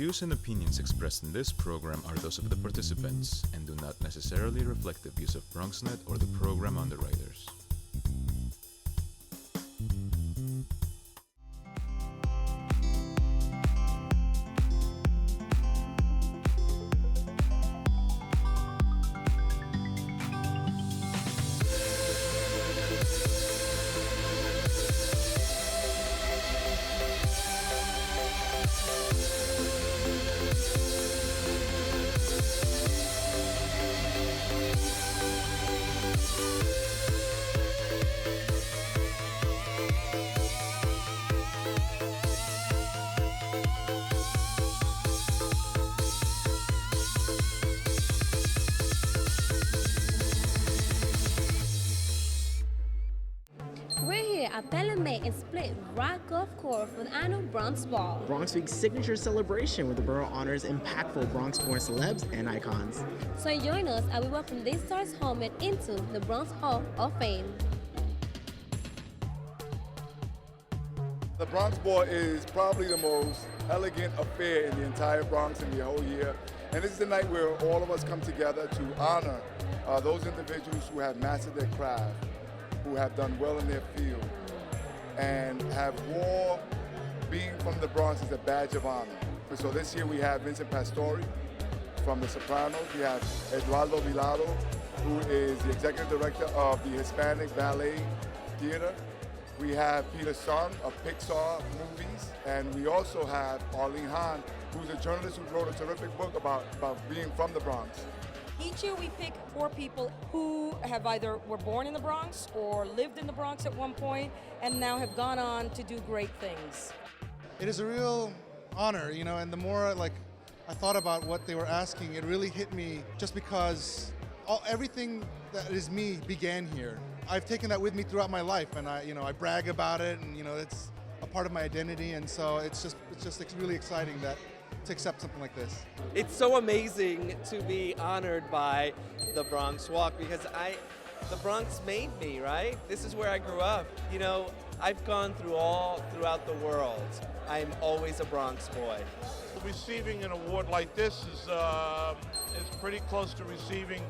views and opinions expressed in this program are those of the participants and do not necessarily reflect the views of BronxNet or the program underwriters. We're here at Bella May and Split Rock Golf Course for the annual Bronx Ball. Bronx Week's signature celebration where the borough honors impactful Bronx-born celebs and icons. So join us as we welcome these stars home and into the Bronx Hall of Fame. The Bronx Ball is probably the most elegant affair in the entire Bronx in the whole year. And this is the night where all of us come together to honor those individuals who have mastered their craft, who have done well in their field, and have wore being from the Bronx as a badge of honor. So this year we have Vincent Pastore from The Sopranos. We have Eduardo Vilado, who is the executive director of the Hispanic Ballet Theater. We have Peter Sun of Pixar Movies, and we also have Arlene Hahn, who's a journalist who wrote a terrific book about being from the Bronx. Each year we pick 4 people who have either were born in the Bronx or lived in the Bronx at one point and now have gone on to do great things. It is a real honor, and the more I thought about what they were asking, it really hit me just because everything that is me began here. I've taken that with me throughout my life, and I brag about it, and it's a part of my identity, and so it's just really exciting to accept something like this. It's so amazing to be honored by the Bronx Walk because the Bronx made me, right? This is where I grew up. I've gone throughout the world. I'm always a Bronx boy. Receiving an award like this is pretty close to receiving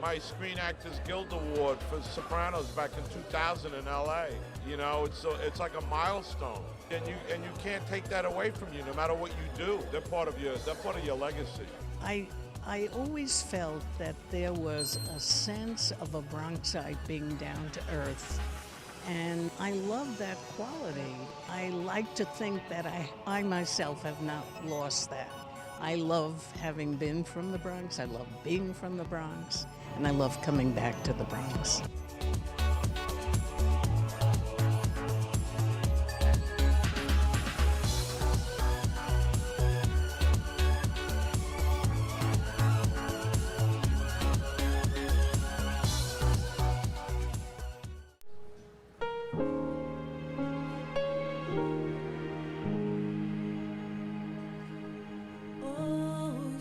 my Screen Actors Guild Award for Sopranos back in 2000 in LA. It's like a milestone, and you can't take that away from you, no matter what you do. They're part of your legacy. I always felt that there was a sense of a Bronxite being down to earth, and I love that quality. I like to think that I myself have not lost that. I love having been from the Bronx, I love being from the Bronx, and I love coming back to the Bronx.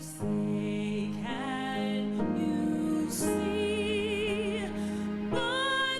Say, can you see by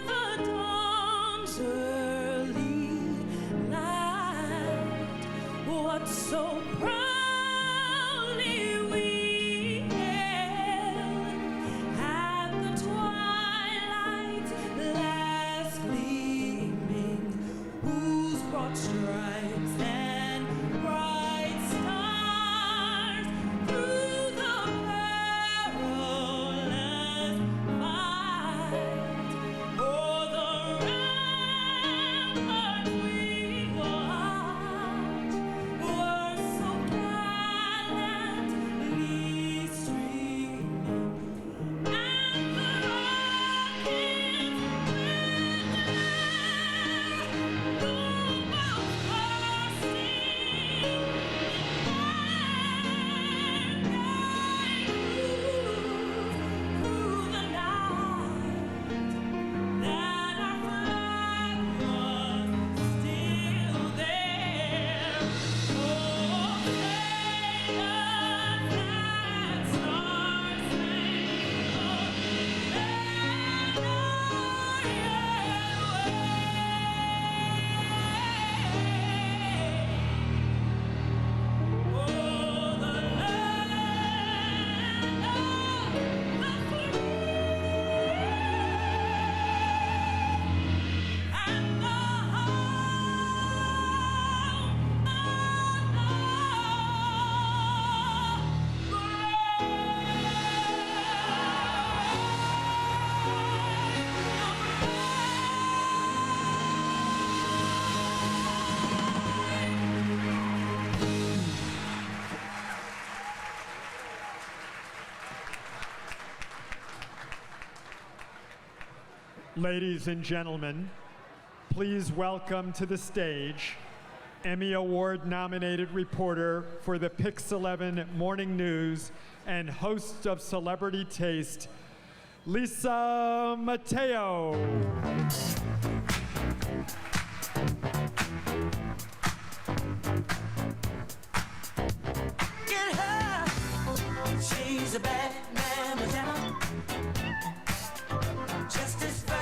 Ladies and gentlemen, please welcome to the stage Emmy Award-nominated reporter for the Pix 11 Morning News and host of Celebrity Taste, Lisa Mateo. Get her, she's a bad mama, just as fine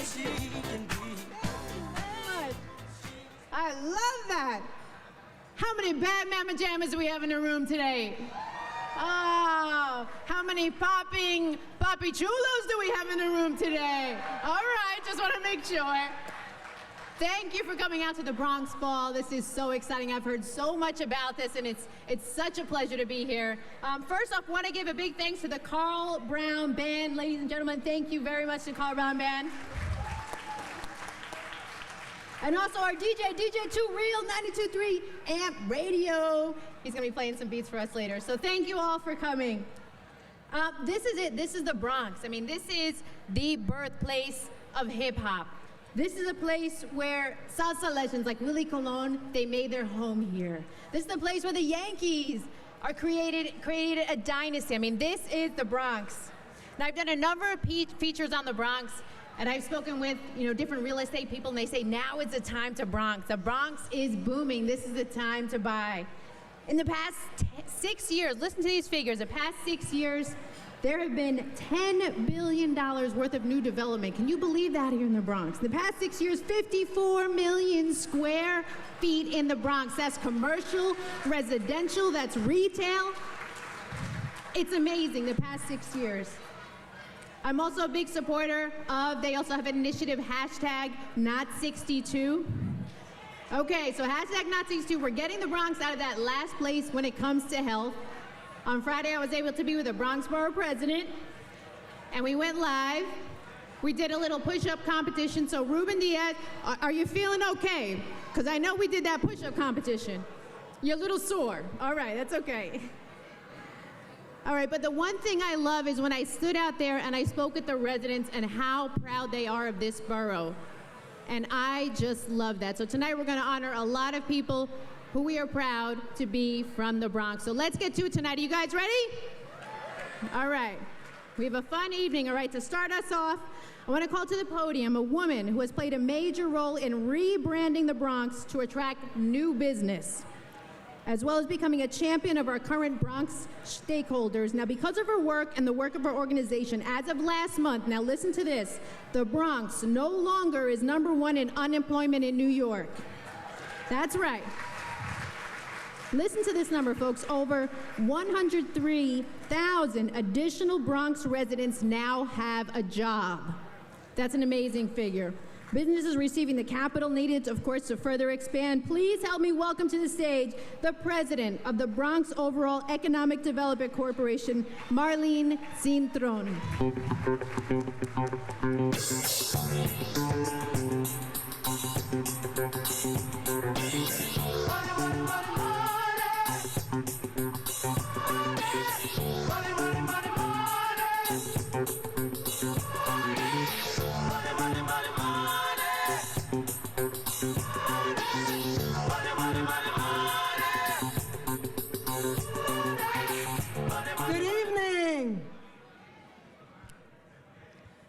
as she can be. I love that. How many bad mamma jammas do we have in the room today? Oh, how many poppy chulos do we have in the room today? All right, just want to make sure. Thank you for coming out to the Bronx Ball. This is so exciting. I've heard so much about this, and it's such a pleasure to be here. First off, I want to give a big thanks to the Carl Brown Band. Ladies and gentlemen, thank you very much to Carl Brown Band. And also our DJ 2 Real 92.3 Amp Radio. He's going to be playing some beats for us later. So thank you all for coming. This is it. This is the Bronx. I mean, this is the birthplace of hip-hop. This is a place where salsa legends like Willie Colon, they made their home here. This is the place where the Yankees are created a dynasty. I mean, this is the Bronx. Now, I've done a number of features on the Bronx, and I've spoken with different real estate people, and they say now is the time to Bronx. The Bronx is booming. This is the time to buy. In the past 6 years, listen to these figures. The past 6 years, there have been $10 billion worth of new development. Can you believe that here in the Bronx? The past 6 years, 54 million square feet in the Bronx. That's commercial, residential, that's retail. It's amazing, the past 6 years. I'm also a big supporter of, they also have an initiative, hashtag #not62. Okay, so hashtag #not62, we're getting the Bronx out of that last place when it comes to health. On Friday, I was able to be with the Bronx Borough President, and we went live. We did a little push-up competition. So Ruben Diaz, are you feeling okay? Because I know we did that push-up competition. You're a little sore. All right, that's okay. All right, but the one thing I love is when I stood out there and I spoke with the residents and how proud they are of this borough. And I just love that. So tonight we're going to honor a lot of people who we are proud to be from the Bronx. So let's get to it tonight. Are you guys ready? All right. We have a fun evening. All right, to start us off, I want to call to the podium a woman who has played a major role in rebranding the Bronx to attract new business, as well as becoming a champion of our current Bronx stakeholders. Now, because of her work and the work of her organization, as of last month, now listen to this, the Bronx no longer is #1 in unemployment in New York. That's right. Listen to this number, folks. Over 103,000 additional Bronx residents now have a job. That's an amazing figure. Businesses receiving the capital needed, of course, to further expand. Please help me welcome to the stage the president of the Bronx Overall Economic Development Corporation, Marlene Cintron.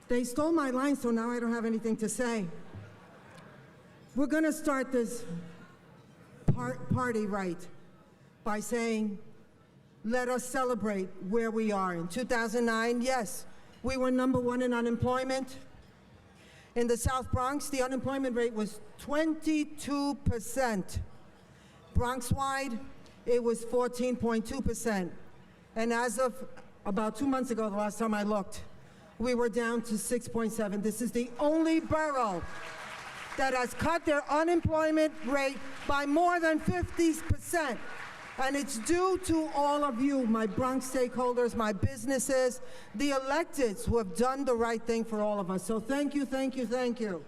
They stole my line, so now I don't have anything to say. We're going to start this party right by saying, let us celebrate where we are. In 2009, yes, we were #1 in unemployment. In the South Bronx, the unemployment rate was 22%. Bronx-wide, it was 14.2%. And as of about 2 months ago, the last time I looked, we were down to 6.7. This is the only borough that has cut their unemployment rate by more than 50%. And it's due to all of you, my Bronx stakeholders, my businesses, the electeds who have done the right thing for all of us. So thank you, thank you, thank you.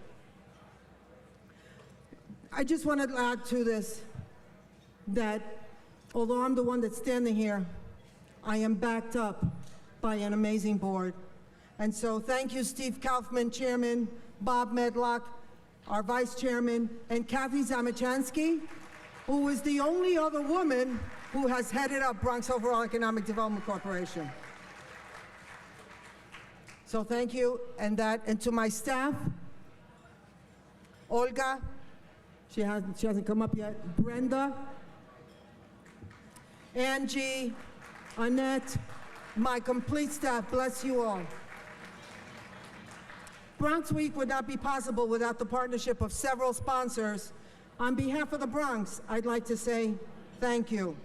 I just want to add to this that although I'm the one that's standing here, I am backed up by an amazing board. And so thank you, Steve Kaufman, Chairman, Bob Medlock, our Vice Chairman, and Kathy Zamachansky, who is the only other woman who has headed up Bronx Overall Economic Development Corporation. So thank you, and to my staff, Olga, she hasn't come up yet, Brenda, Angie, Annette, my complete staff, bless you all. Bronx Week would not be possible without the partnership of several sponsors. On behalf of the Bronx, I'd like to say thank you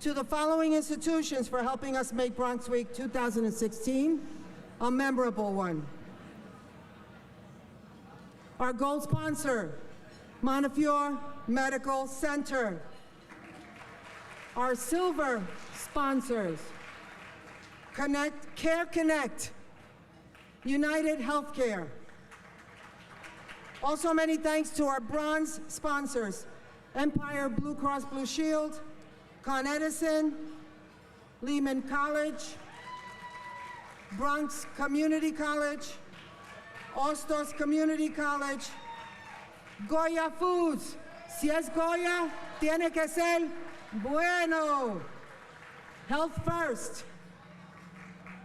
to the following institutions for helping us make Bronx Week 2016 a memorable one. Our gold sponsor, Montefiore Medical Center. Our silver sponsors, Care Connect, United Healthcare. Also many thanks to our bronze sponsors, Empire Blue Cross Blue Shield, Con Edison, Lehman College, Bronx Community College, Ostos Community College, Goya Foods. Si es Goya, tiene que ser bueno. Health First.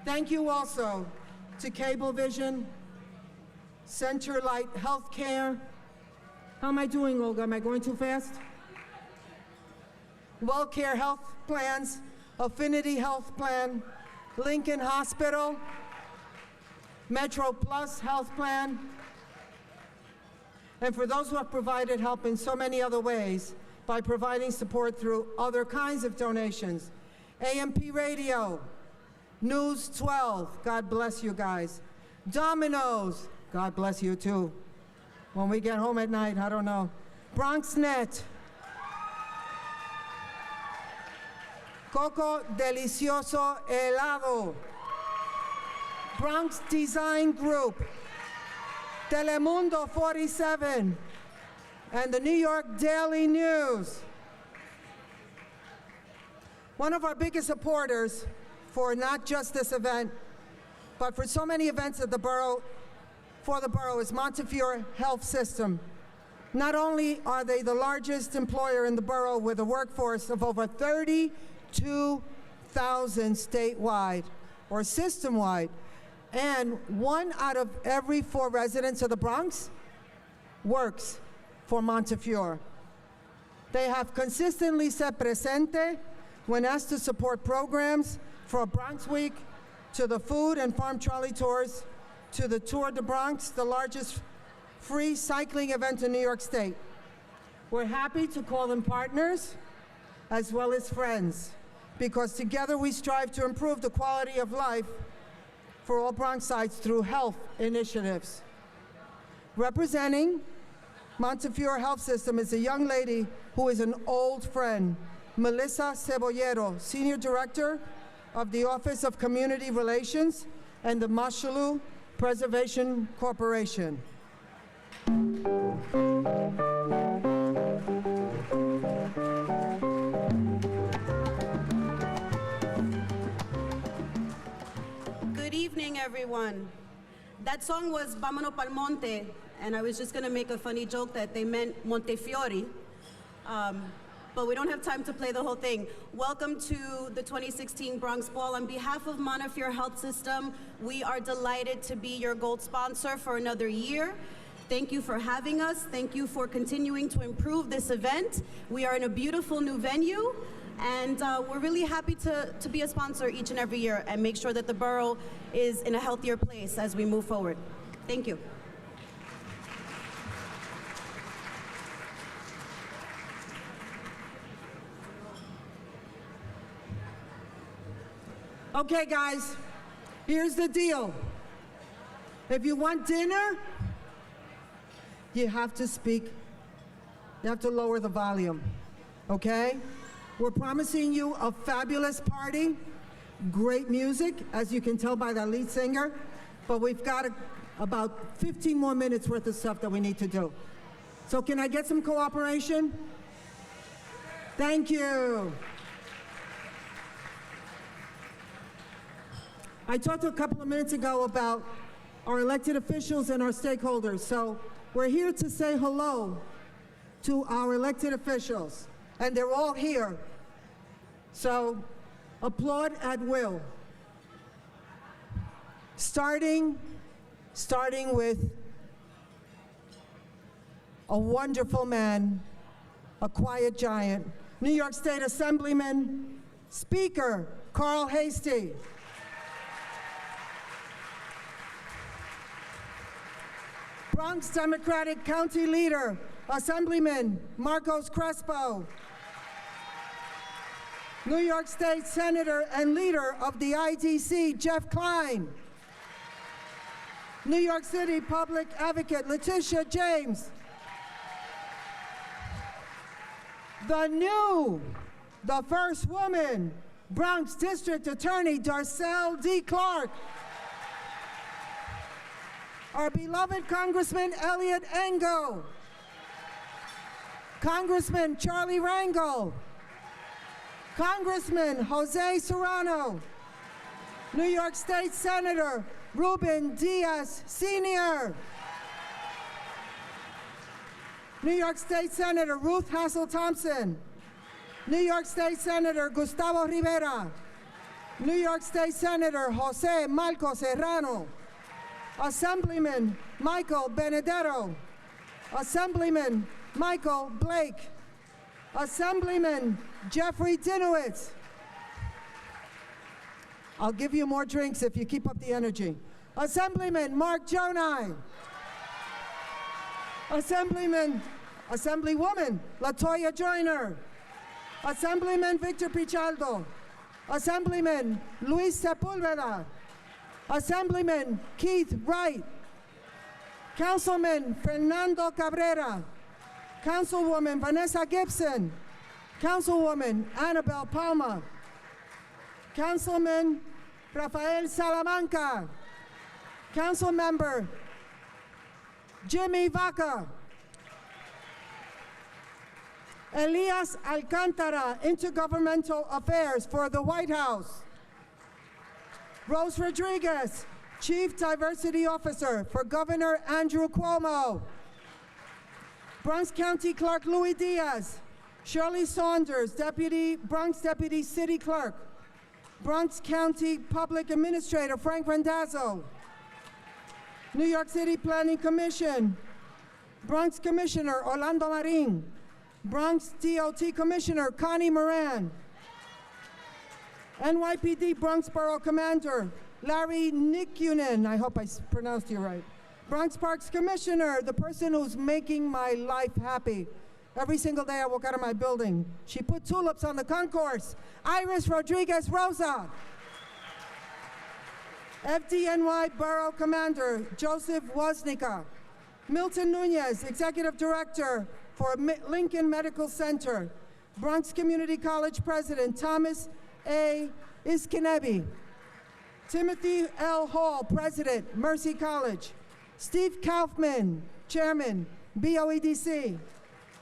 Thank you also to Cablevision, Centerlight Healthcare. How am I doing, Olga? Am I going too fast? WellCare Health Plans, Affinity Health Plan, Lincoln Hospital, Metro Plus Health Plan, and for those who have provided help in so many other ways by providing support through other kinds of donations. AMP Radio, News 12, God bless you guys. Domino's, God bless you too. When we get home at night, I don't know. BronxNet, Coco Delicioso Helado, Bronx Design Group, Telemundo 47, and the New York Daily News. One of our biggest supporters for not just this event, but for so many events at the borough, for the borough, is Montefiore Health System. Not only are they the largest employer in the borough with a workforce of over 32,000 statewide or system-wide, and 1 out of every 4 residents of the Bronx works for Montefiore. They have consistently said presente when asked to support programs from Bronx Week to the food and farm trolley tours to the Tour de Bronx, the largest free cycling event in New York State. We're happy to call them partners as well as friends, because together we strive to improve the quality of life for all Bronxites through health initiatives. Representing Montefiore Health System is a young lady who is an old friend, Melissa Cebollero, Senior Director of the Office of Community Relations and the Mashalu Preservation Corporation. Good evening, everyone. That song was Vámonos pa'l Monte, and I was just gonna make a funny joke that they meant Montefiore, but we don't have time to play the whole thing. Welcome to the 2016 Bronx Ball. On behalf of Montefiore Health System, we are delighted to be your gold sponsor for another year. Thank you for having us. Thank you for continuing to improve this event. We are in a beautiful new venue, and we're really happy to be a sponsor each and every year and make sure that the borough is in a healthier place as we move forward. Thank you. Okay, guys, here's the deal. If you want dinner, you have to speak, you have to lower the volume, okay? We're promising you a fabulous party, great music, as you can tell by the lead singer, but we've got about 15 more minutes worth of stuff that we need to do. So can I get some cooperation? Thank you. I talked a couple of minutes ago about our elected officials and our stakeholders. So we're here to say hello to our elected officials, and they're all here. So applaud at will. Starting with a wonderful man, a quiet giant, New York State Assemblyman, Speaker Carl Hastie. Bronx Democratic County Leader, Assemblyman Marcos Crespo. New York State Senator and leader of the IDC, Jeff Klein. New York City Public Advocate, Letitia James. The first woman, Bronx District Attorney, Darcel D. Clark. Our beloved Congressman Elliot Engel. Congressman Charlie Rangel. Congressman Jose Serrano. New York State Senator Ruben Diaz Sr. New York State Senator Ruth Hassel Thompson. New York State Senator Gustavo Rivera. New York State Senator Jose Malco Serrano. Assemblyman Michael Benedetto. Assemblyman Michael Blake. Assemblyman Jeffrey Dinowitz. I'll give you more drinks if you keep up the energy. Assemblyman Mark Jonai. Assemblywoman Latoya Joyner. Assemblyman Victor Pichaldo. Assemblyman Luis Sepulveda. Assemblyman Keith Wright. Councilman Fernando Cabrera. Councilwoman Vanessa Gibson. Councilwoman Annabelle Palma. Councilman Rafael Salamanca. Councilmember Jimmy Vaca. Elias Alcantara, Intergovernmental Affairs for the White House. Rose Rodriguez, Chief Diversity Officer for Governor Andrew Cuomo. Bronx County Clerk Louis Diaz. Shirley Saunders, Bronx Deputy City Clerk. Bronx County Public Administrator Frank Randazzo. New York City Planning Commission, Bronx Commissioner Orlando Marin. Bronx DOT Commissioner Connie Moran. NYPD Bronx Borough Commander Larry Nikunin, I hope I pronounced you right. Bronx Parks Commissioner, the person who's making my life happy. Every single day I walk out of my building. She put tulips on the concourse. Iris Rodriguez Rosa. FDNY Borough Commander Joseph Woznica. Milton Nunez, Executive Director for Lincoln Medical Center. Bronx Community College President Thomas A. Iskinebi. Timothy L. Hall, President, Mercy College. Steve Kaufman, Chairman, BOEDC.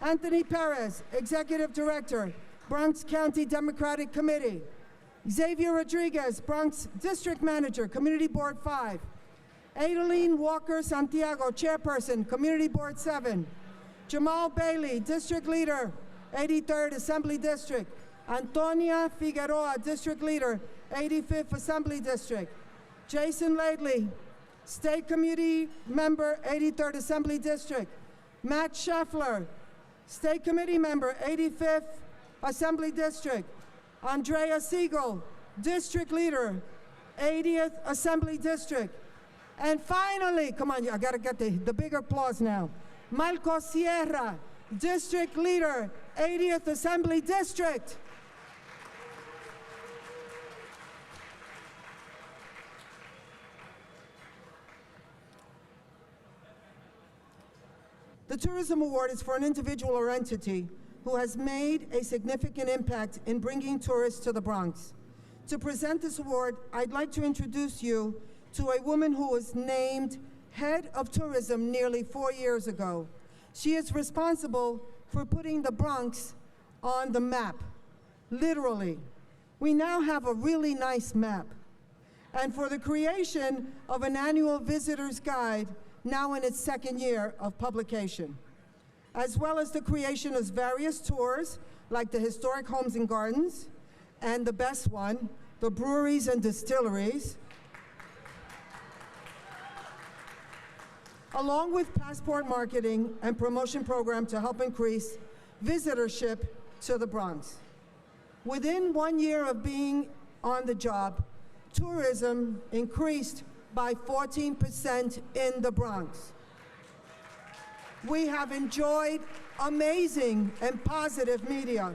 Anthony Perez, Executive Director, Bronx County Democratic Committee. Xavier Rodriguez, Bronx District Manager, Community Board 5. Adeline Walker Santiago, Chairperson, Community Board 7. Jamal Bailey, District Leader, 83rd Assembly District. Antonia Figueroa, District Leader, 85th Assembly District. Jason Laidley, State Committee Member, 83rd Assembly District. Matt Scheffler, State Committee Member, 85th Assembly District. Andrea Siegel, District Leader, 80th Assembly District. And finally, come on, I gotta get the big applause now. Malco Sierra, District Leader, 80th Assembly District. The Tourism Award is for an individual or entity who has made a significant impact in bringing tourists to the Bronx. To present this award, I'd like to introduce you to a woman who was named Head of Tourism nearly 4 years ago. She is responsible for putting the Bronx on the map, literally. We now have a really nice map. and for the creation of an annual visitor's guide, now in its second year of publication, as well as the creation of various tours like the historic homes and gardens, and the best one, the breweries and distilleries, along with passport marketing and promotion program to help increase visitorship to the Bronx. Within 1 year of being on the job, tourism increased by 14% in the Bronx. We have enjoyed amazing and positive media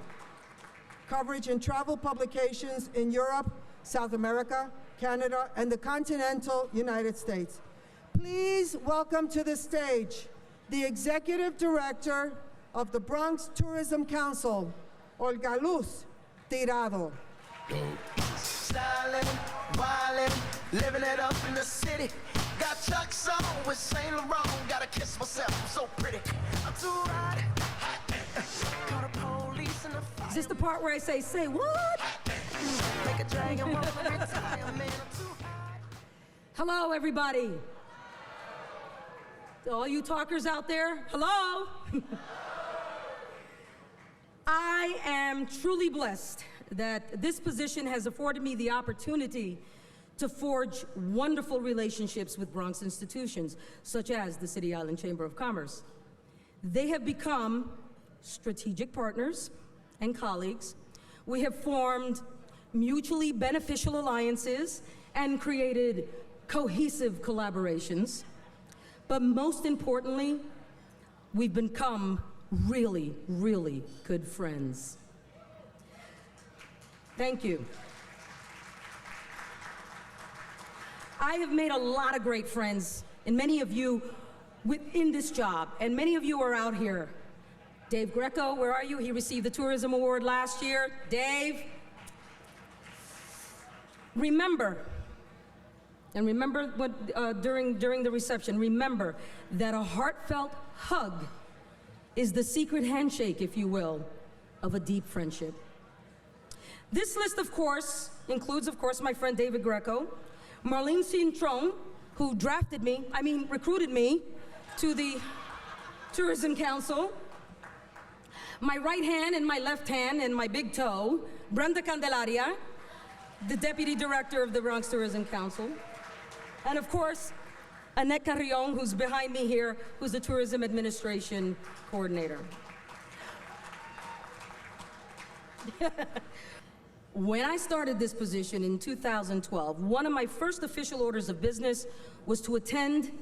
coverage in travel publications in Europe, South America, Canada, and the continental United States. Please welcome to the stage the Executive Director of the Bronx Tourism Council, Olga Luz Tirado. Stylin', wildin', living it up in the city. Got Chuck's on with Saint Laurent. Gotta kiss myself, I'm so pretty. I'm too hot. Call the police and the fire. Is this the part where I say what? Make a dragon roll and retire, man. I'm too hot. Hello, everybody. All you talkers out there, hello. I am truly blessed that this position has afforded me the opportunity to forge wonderful relationships with Bronx institutions, such as the City Island Chamber of Commerce. They have become strategic partners and colleagues. We have formed mutually beneficial alliances and created cohesive collaborations. But most importantly, we've become really, really good friends. Thank you. I have made a lot of great friends, and many of you within this job, and many of you are out here. Dave Greco, where are you? He received the Tourism Award last year. Dave, remember what during the reception, remember that a heartfelt hug is the secret handshake, if you will, of a deep friendship. This list, of course, includes, of course, my friend David Greco, Marlene Cintron, who recruited me to the Tourism Council, my right hand and my left hand and my big toe, Brenda Candelaria, the Deputy Director of the Bronx Tourism Council, and of course, Annette Carrion, who's behind me here, who's the Tourism Administration Coordinator. When I started this position in 2012, one of my first official orders of business was to attend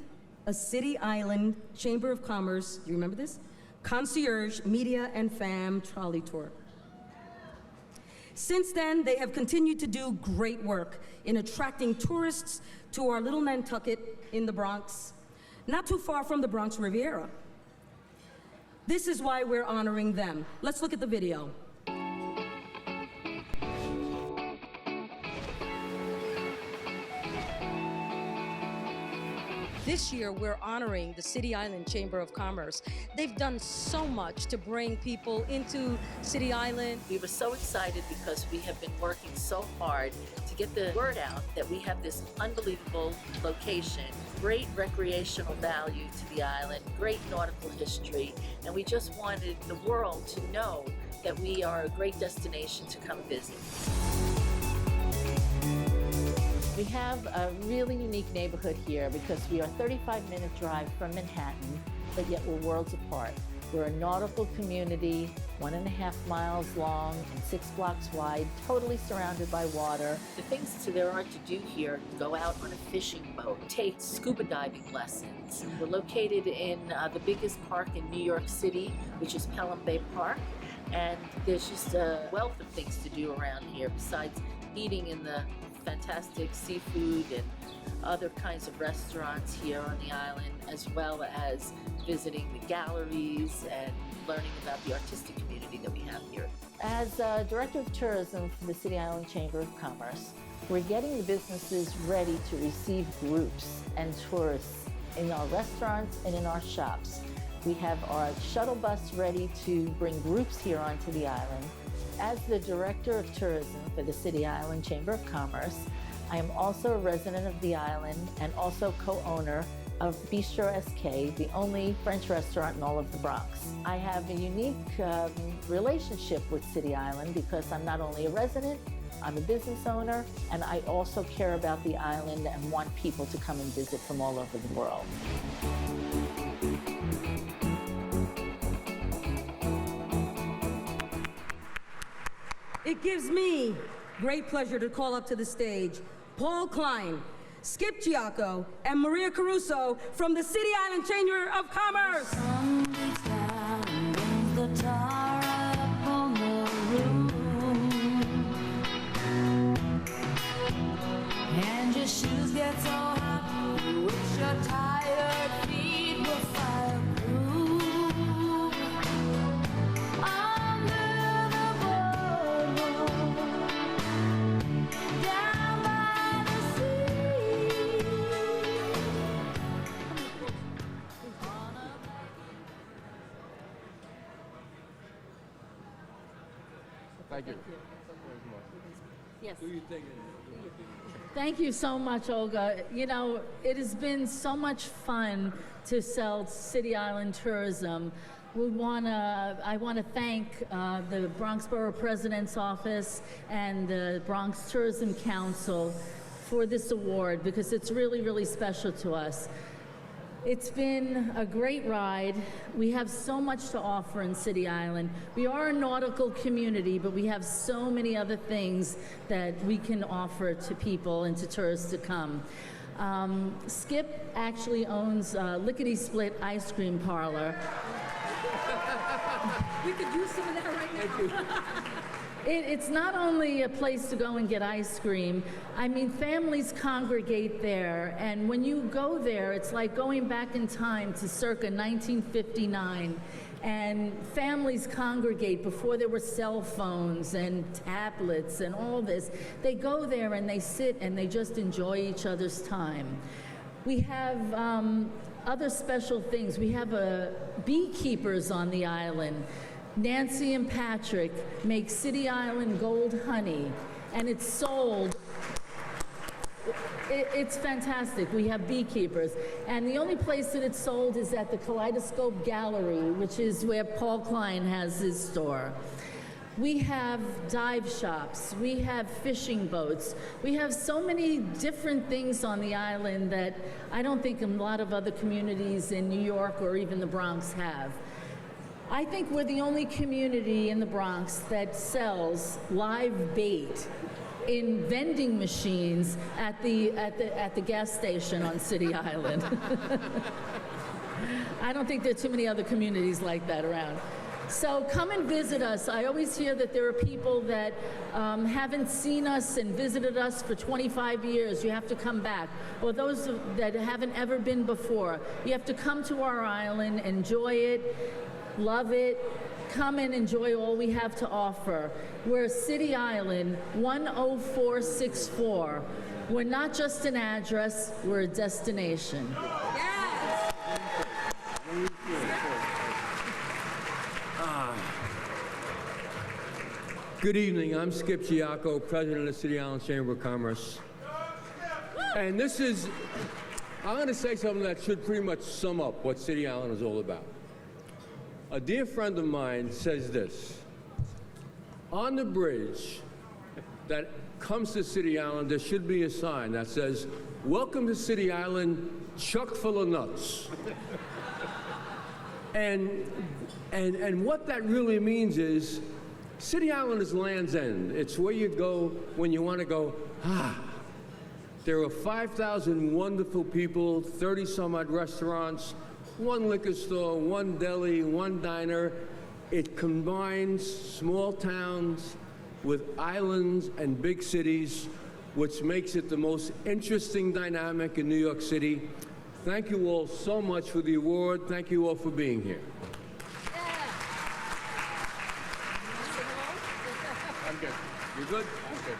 a City Island Chamber of Commerce, do you remember this? Concierge, Media, and Fam trolley tour. Since then, they have continued to do great work in attracting tourists to our little Nantucket in the Bronx, not too far from the Bronx Riviera. This is why we're honoring them. Let's look at the video. This year, we're honoring the City Island Chamber of Commerce. They've done so much to bring people into City Island. We were so excited because we have been working so hard to get the word out that we have this unbelievable location, great recreational value to the island, great nautical history, and we just wanted the world to know that we are a great destination to come visit. We have a really unique neighborhood here because we are a 35-minute drive from Manhattan, but yet we're worlds apart. We're a nautical community, 1.5 miles long and 6 blocks wide, totally surrounded by water. The things there are to do here, go out on a fishing boat, take scuba diving lessons. We're located in the biggest park in New York City, which is Pelham Bay Park, and there's just a wealth of things to do around here besides eating in the fantastic seafood and other kinds of restaurants here on the island, as well as visiting the galleries and learning about the artistic community that we have here. As Director of Tourism for the City Island Chamber of Commerce, we're getting the businesses ready to receive groups and tourists in our restaurants and in our shops. We have our shuttle bus ready to bring groups here onto the island. As the Director of Tourism for the City Island Chamber of Commerce, I am also a resident of the island and also co-owner of Bistro SK, the only French restaurant in all of the Bronx. I have a unique relationship with City Island because I'm not only a resident, I'm a business owner, and I also care about the island and want people to come and visit from all over the world. It gives me great pleasure to call up to the stage Paul Klein, Skip Giacco, and Maria Caruso from the City Island Chamber of Commerce. And your shoes get so hot, you wish your tired feet were fireproof. Under the boardwalk, down by the sea. Thank you. Yes. Do you think? Thank you so much, Olga. You know, it has been so much fun to sell City Island tourism. I want to thank the Bronx Borough President's Office and the Bronx Tourism Council for this award because it's really, really special to us. It's been a great ride. We have so much to offer in City Island. We are a nautical community, but we have so many other things that we can offer to people and to tourists to come. Skip actually owns Lickety Split Ice Cream Parlor. We could use some of that right now. Thank you. It's not only a place to go and get ice cream. I mean, families congregate there, and when you go there, it's like going back in time to circa 1959, and families congregate before there were cell phones and tablets and all this. They go there and they sit and they just enjoy each other's time. We have other special things. We have beekeepers on the island. Nancy and Patrick make City Island gold honey, and it's sold. It's fantastic. We have beekeepers. And the only place that it's sold is at the Kaleidoscope Gallery, which is where Paul Klein has his store. We have dive shops. We have fishing boats. We have so many different things on the island that I don't think a lot of other communities in New York or even the Bronx have. I think we're the only community in the Bronx that sells live bait in vending machines at the gas station on City Island. I don't think there are too many other communities like that around. So come and visit us. I always hear that there are people that haven't seen us and visited us for 25 years. You have to come back. Or those that haven't ever been before. You have to come to our island, enjoy it, love it. Come and enjoy all we have to offer. We're City Island 10464. We're not just an address, we're a destination. Yes! Good evening. I'm Skip Giacco, president of the City Island Chamber of Commerce. And this is, I'm going to say something that should pretty much sum up what City Island is all about. A dear friend of mine says this: on the bridge that comes to City Island, there should be a sign that says, "Welcome to City Island, chock full of nuts." And what that really means is, City Island is Land's End. It's where you go when you want to go, There are 5,000 wonderful people, 30 some odd restaurants, one liquor store, one deli, one diner. It combines small towns with islands and big cities, which makes it the most interesting dynamic in New York City. Thank you all so much for the award. Thank you all for being here. I'm good. You good? I'm good.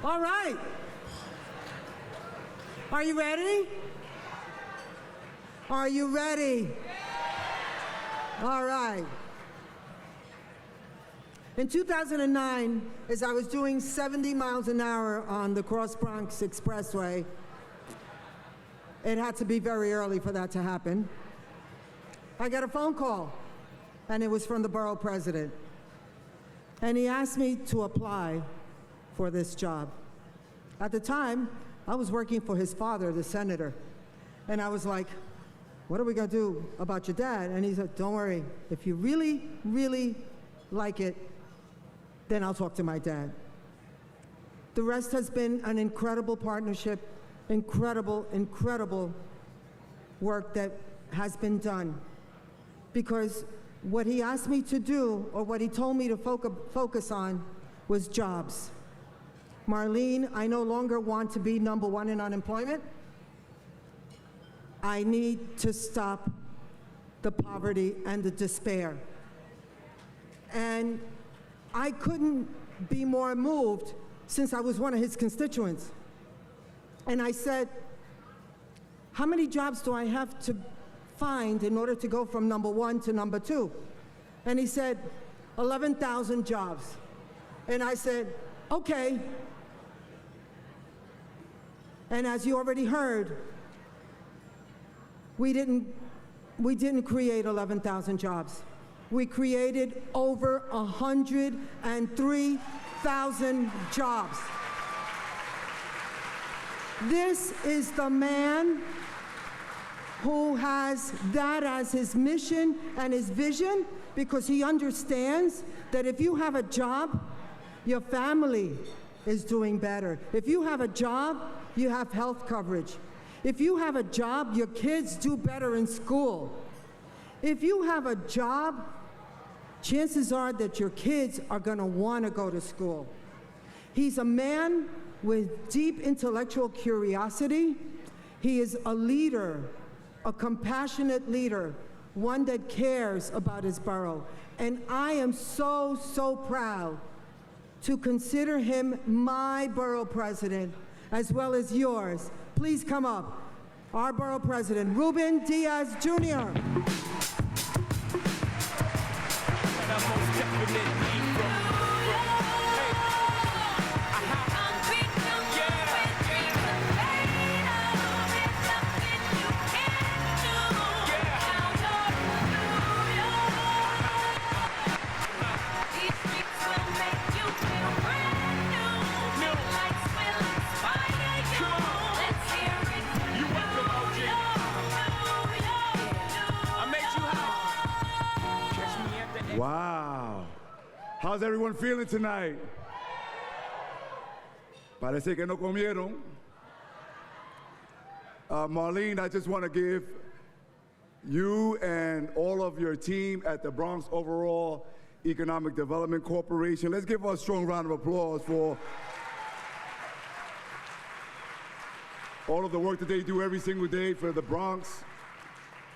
All right. Are you ready? Are you ready? All right. In 2009, as I was doing 70 miles an hour on the Cross Bronx Expressway, it had to be very early for that to happen. I got a phone call, and it was from the borough president. And he asked me to apply for this job. At the time, I was working for his father, the senator. And I was like, what are we gonna do about your dad? And he said, don't worry, if you really, really like it, then I'll talk to my dad. The rest has been an incredible partnership, incredible, incredible work that has been done. Because what he asked me to do, or what he told me to focus on, was jobs. Marlene, I no longer want to be #1 in unemployment. I need to stop the poverty and the despair. And I couldn't be more moved since I was one of his constituents. And I said, how many jobs do I have to find in order to go from #1 to #2? And he said, 11,000 jobs. And I said, okay. And as you already heard, we didn't create 11,000 jobs. We created over 103,000 jobs. This is the man who has that as his mission and his vision, because he understands that if you have a job, your family is doing better. If you have a job, you have health coverage. If you have a job, your kids do better in school. If you have a job, chances are that your kids are going to want to go to school. He's a man with deep intellectual curiosity. He is a leader, a compassionate leader, one that cares about his borough. And I am so, so proud to consider him my borough president, as well as yours. Please come up. Our borough president, Ruben Diaz Jr. Wow. How's everyone feeling tonight? Parece que no comieron. Marlene, I just want to give you and all of your team at the Bronx Overall Economic Development Corporation, let's give us a strong round of applause for all of the work that they do every single day for the Bronx.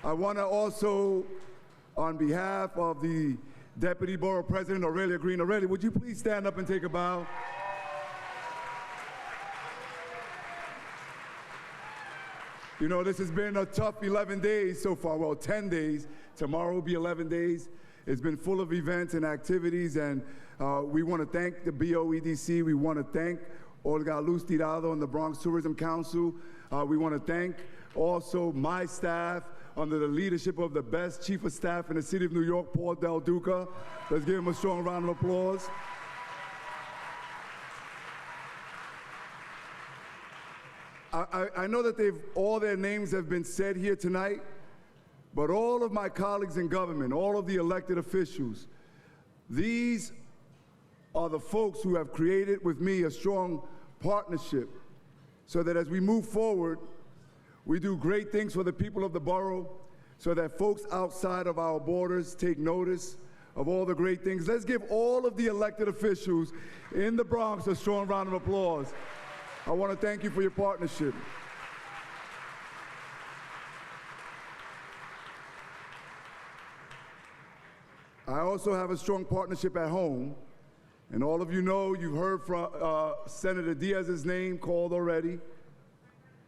I want to also, on behalf of the Deputy Borough President, Aurelia Green. Aurelia, would you please stand up and take a bow? You know, this has been a tough 11 days so far, well, 10 days. Tomorrow will be 11 days. It's been full of events and activities, and we want to thank the BOEDC. We want to thank Olga Luz Tirado and the Bronx Tourism Council. We want to thank also my staff under the leadership of the best chief of staff in the city of New York, Paul Del Duca. Let's give him a strong round of applause. I know that all their names have been said here tonight, but all of my colleagues in government, all of the elected officials, these are the folks who have created with me a strong partnership so that as we move forward, we do great things for the people of the borough so that folks outside of our borders take notice of all the great things. Let's give all of the elected officials in the Bronx a strong round of applause. I want to thank you for your partnership. I also have a strong partnership at home. And all of you know, you've heard from Senator Diaz's name called already.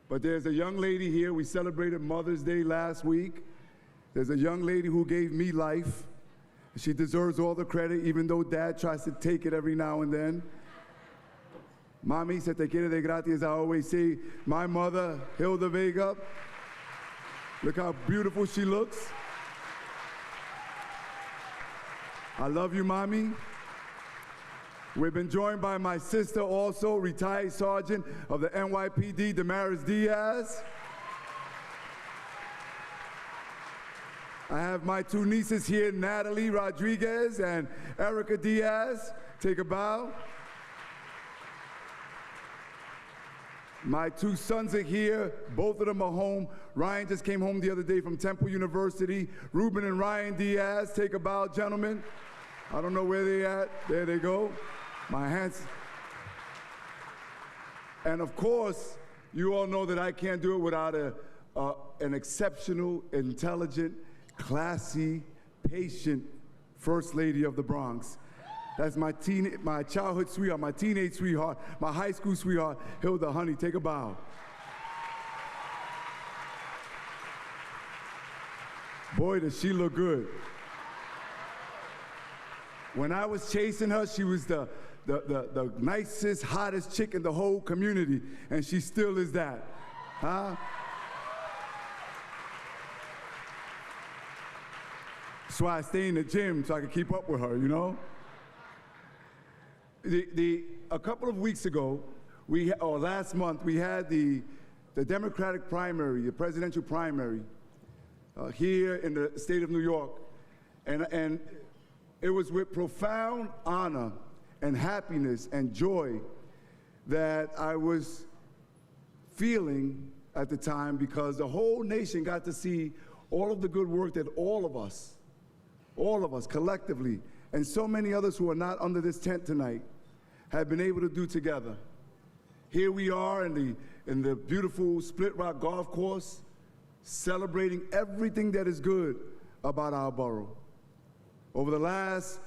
But there's a young lady here. We celebrated Mother's Day last week. There's a young lady who gave me life. She deserves all the credit, even though Dad tries to take it every now and then. Mami, se te quiere de gratis, I always say. My mother, Hilda Vega, look how beautiful she looks. I love you, Mommy. We've been joined by my sister also, retired sergeant of the NYPD, Damaris Diaz. I have my two nieces here, Natalie Rodriguez and Erica Diaz. Take a bow. My two sons are here. Both of them are home. Ryan just came home the other day from Temple University. Ruben and Ryan Diaz. Take a bow, gentlemen. I don't know where they at. There they go. My hands. And of course, you all know that I can't do it without an exceptional, intelligent, classy, patient First Lady of the Bronx. That's my childhood sweetheart, my teenage sweetheart, my high school sweetheart, Hilda. Honey, take a bow. Boy, does she look good. When I was chasing her, she was the nicest, hottest chick in the whole community, and she still is that. Huh? That's why I stay in the gym, so I can keep up with her, you know? A couple of weeks ago, or last month, we had the Democratic primary, the presidential primary, here in the state of New York. And it was with profound honor and happiness and joy that I was feeling at the time, because the whole nation got to see all of the good work that all of us collectively, and so many others who are not under this tent tonight, have been able to do together. Here we are in the beautiful Split Rock Golf Course, celebrating everything that is good about our borough. Over the last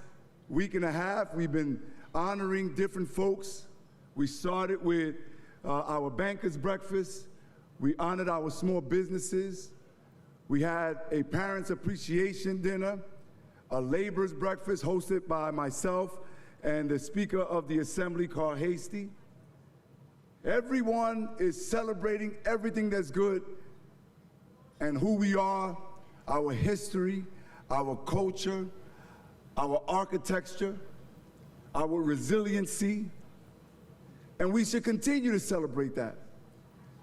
week and a half, we've been honoring different folks. We started with our bankers' breakfast. We honored our small businesses. We had a parents' appreciation dinner, a laborers' breakfast hosted by myself and the Speaker of the Assembly, Carl Hastie. Everyone is celebrating everything that's good and who we are, our history, our culture, our architecture, our resiliency, and we should continue to celebrate that.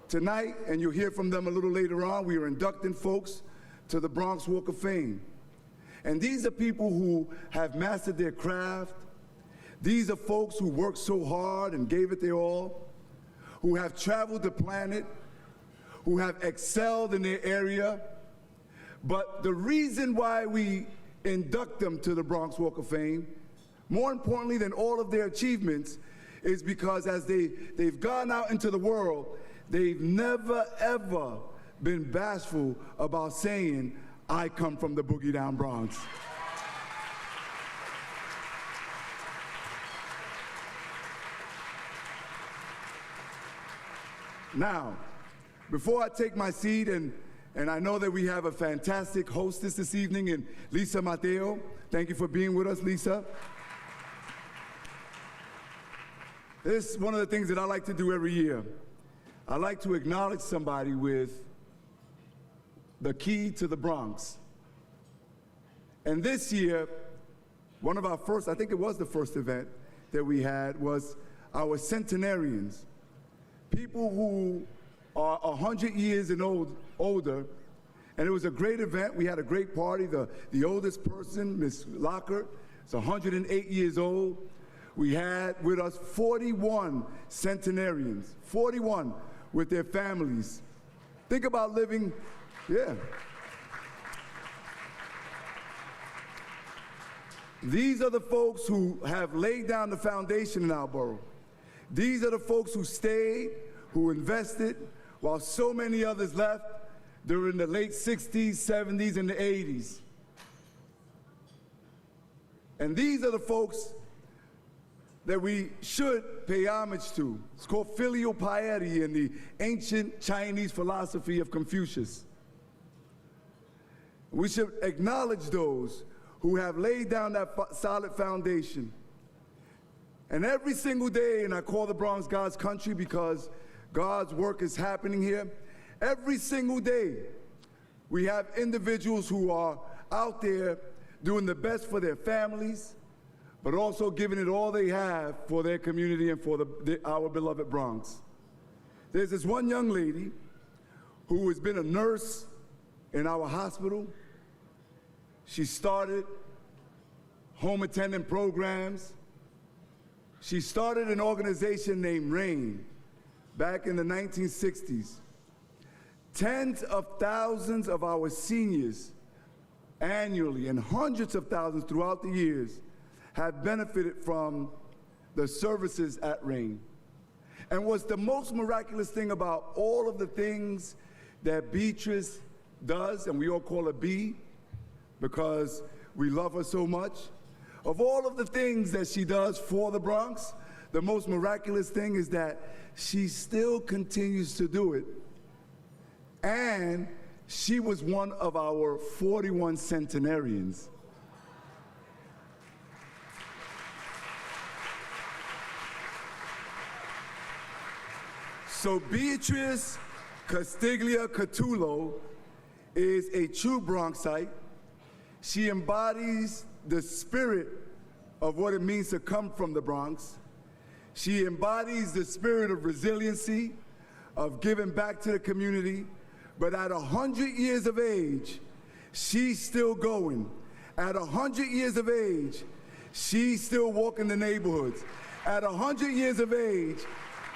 Tonight, and you'll hear from them a little later on, we are inducting folks to the Bronx Walk of Fame. And these are people who have mastered their craft. These are folks who worked so hard and gave it their all, who have traveled the planet, who have excelled in their area. But the reason why we induct them to the Bronx Walk of Fame, more importantly than all of their achievements, is because as they've gone out into the world, they've never, ever been bashful about saying, I come from the Boogie Down Bronx. Now, before I take my seat, and I know that we have a fantastic hostess this evening in Lisa Mateo. Thank you for being with us, Lisa. This is one of the things that I like to do every year. I like to acknowledge somebody with the key to the Bronx. And this year, one of our first, I think it was the first event that we had, was our centenarians. People who are 100 years and older, and it was a great event. We had a great party. The oldest person, Miss Lockhart, is 108 years old. We had with us 41 centenarians, 41 with their families. Think about living, yeah. These are the folks who have laid down the foundation in our borough. These are the folks who stayed, who invested, while so many others left during the late 60s, 70s, and the 80s. And these are the folks that we should pay homage to. It's called filial piety in the ancient Chinese philosophy of Confucius. We should acknowledge those who have laid down that solid foundation. And every single day, and I call the Bronx God's country because God's work is happening here, every single day, we have individuals who are out there doing the best for their families, but also giving it all they have for their community and for our beloved Bronx. There's this one young lady who has been a nurse in our hospital. She started home attendant programs. She started an organization named RAIN back in the 1960s. Tens of thousands of our seniors annually and hundreds of thousands throughout the years have benefited from the services at RAIN. And what's the most miraculous thing about all of the things that Beatrice does, and we all call her B because we love her so much, of all of the things that she does for the Bronx, the most miraculous thing is that she still continues to do it. And she was one of our 41 centenarians. So Beatrice Castiglia Catullo is a true Bronxite. She embodies the spirit of what it means to come from the Bronx. She embodies the spirit of resiliency, of giving back to the community. But at 100 years of age, she's still going. At 100 years of age, she's still walking the neighborhoods. At 100 years of age,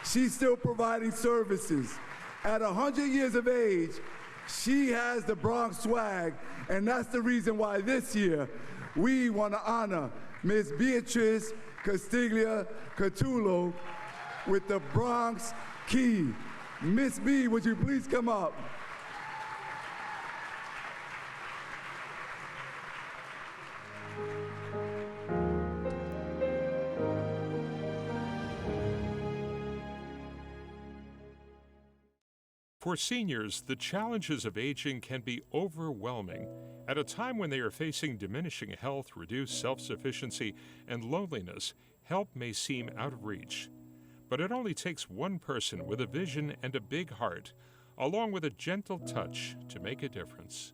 she's still providing services. At 100 years of age, she has the Bronx swag, and that's the reason why this year we want to honor Ms. Beatrice Castiglia Catullo with the Bronx Key. Miss B, would you please come up? For seniors, the challenges of aging can be overwhelming. At a time when they are facing diminishing health, reduced self-sufficiency, and loneliness, help may seem out of reach. But it only takes one person with a vision and a big heart, along with a gentle touch, to make a difference.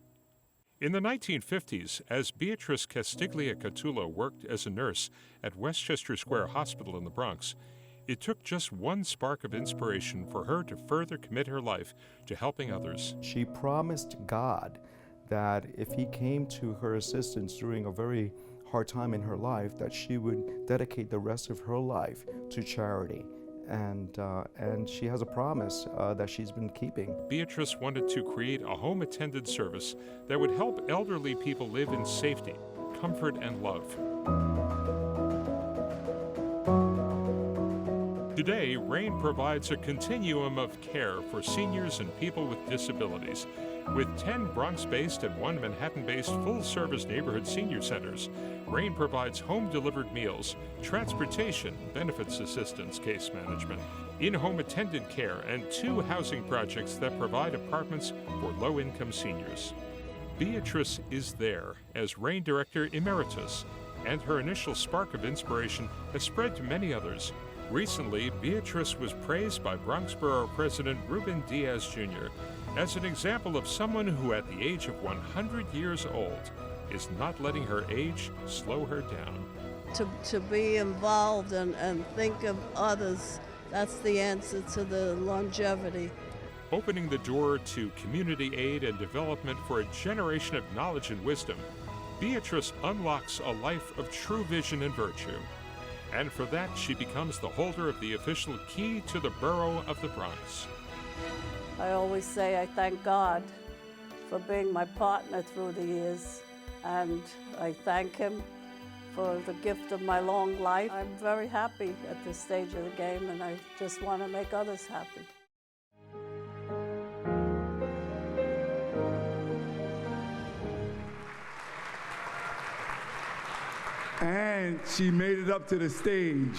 In the 1950s, as Beatrice Castiglia Catullo worked as a nurse at Westchester Square Hospital in the Bronx, it took just one spark of inspiration for her to further commit her life to helping others. She promised God that if he came to her assistance during a very hard time in her life, that she would dedicate the rest of her life to charity. And she has a promise that she's been keeping. Beatrice wanted to create a home attendant service that would help elderly people live in safety, comfort, and love. Today, RAIN provides a continuum of care for seniors and people with disabilities. With 10 Bronx-based and 1 Manhattan-based full-service neighborhood senior centers, RAIN provides home-delivered meals, transportation, benefits assistance, case management, in-home attendant care, and 2 housing projects that provide apartments for low-income seniors. Beatrice is there as RAIN Director Emeritus, and her initial spark of inspiration has spread to many others. Recently, Beatrice was praised by Bronx Borough President Ruben Diaz Jr. as an example of someone who, at the age of 100 years old, is not letting her age slow her down. To be involved and think of others, that's the answer to the longevity. Opening the door to community aid and development for a generation of knowledge and wisdom, Beatrice unlocks a life of true vision and virtue. And for that, she becomes the holder of the official key to the borough of the Bronx. I always say I thank God for being my partner through the years, and I thank him for the gift of my long life. I'm very happy at this stage of the game, and I just want to make others happy. And she made it up to the stage.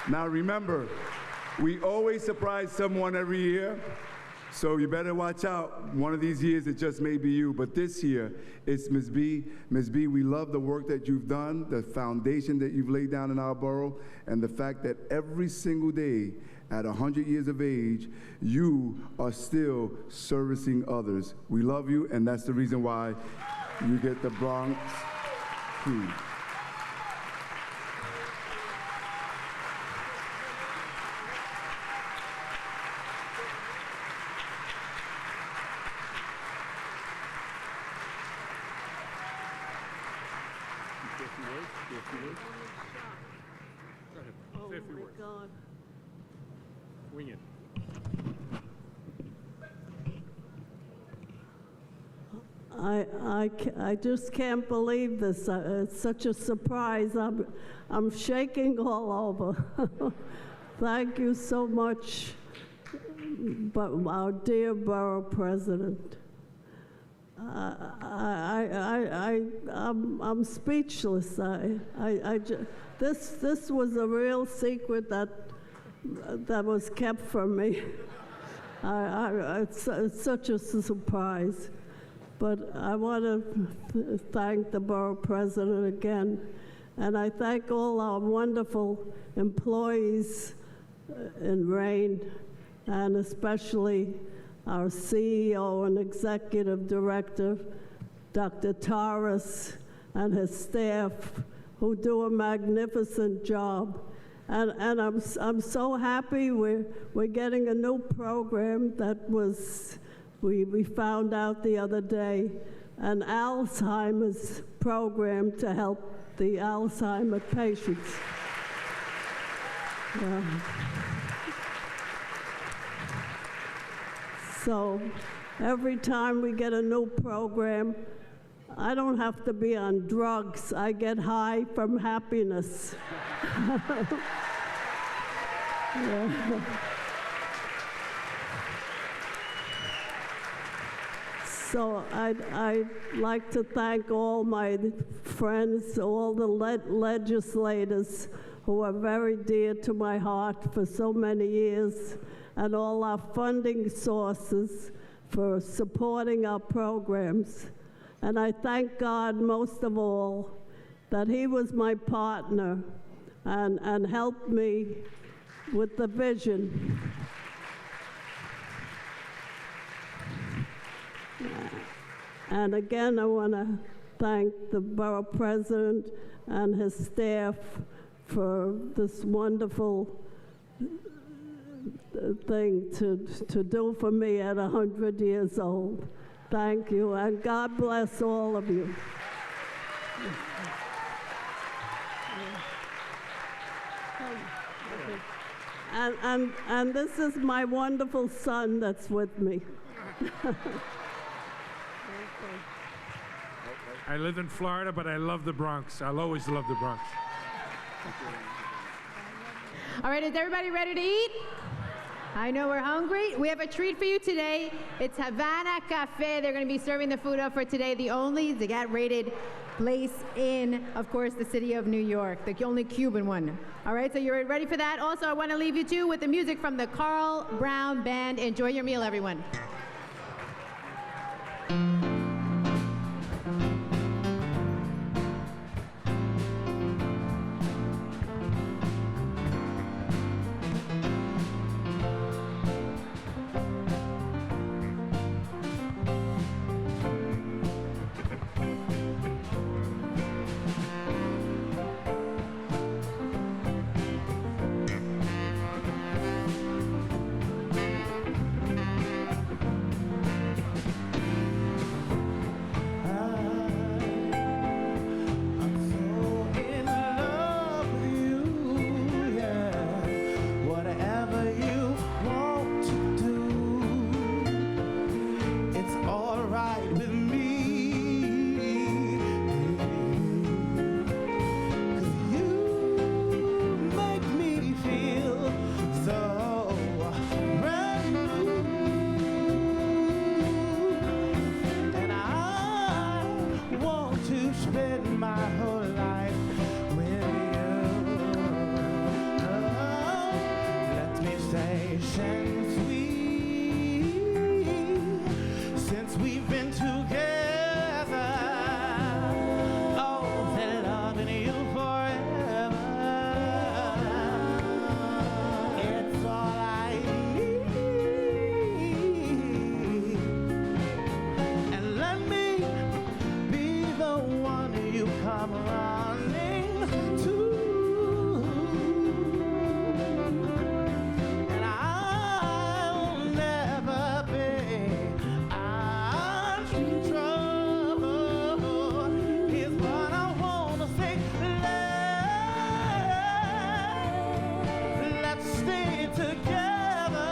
Now remember, we always surprise someone every year. So you better watch out. One of these years, it just may be you. But this year, it's Ms. B. Ms. B, we love the work that you've done, the foundation that you've laid down in our borough, and the fact that every single day, at 100 years of age, you are still servicing others. We love you, and that's the reason why you get the Bronx Key. Oh my God. Wing it. I just can't believe this. It's such a surprise. I'm shaking all over. Thank you so much, but our dear borough president. I'm speechless. This was a real secret that was kept from me. It's such a surprise. But I want to thank the borough president again, and I thank all our wonderful employees in Rain, and especially our CEO and executive director, Dr. Torres, and his staff, who do a magnificent job. And I'm so happy we're getting a new program that was, we found out the other day, an Alzheimer's program to help the Alzheimer patients. So every time we get a new program, I don't have to be on drugs. I get high from happiness. Yeah. So I'd like to thank all my friends, all the legislators who are very dear to my heart for so many years, and all our funding sources for supporting our programs. And I thank God most of all that He was my partner and helped me with the vision. And again, I want to thank the borough president and his staff for this wonderful thing to do for me at 100 years old. Thank you, and God bless all of you. And this is my wonderful son that's with me. I live in Florida, but I love the Bronx. I'll always love the Bronx. All right, is everybody ready to eat? I know we're hungry. We have a treat for you today. It's Havana Cafe. They're going to be serving the food up for today. The only Zagat-rated place in, of course, the city of New York. The only Cuban one. All right, so you're ready for that? Also, I want to leave you, too, with the music from the Carl Brown Band. Enjoy your meal, everyone. since we've been together. Oh, that loving you forever. It's all I need. And let me be the one you come running to. And I'll never be out in trouble. Here's what I wanna say. Let's stay together.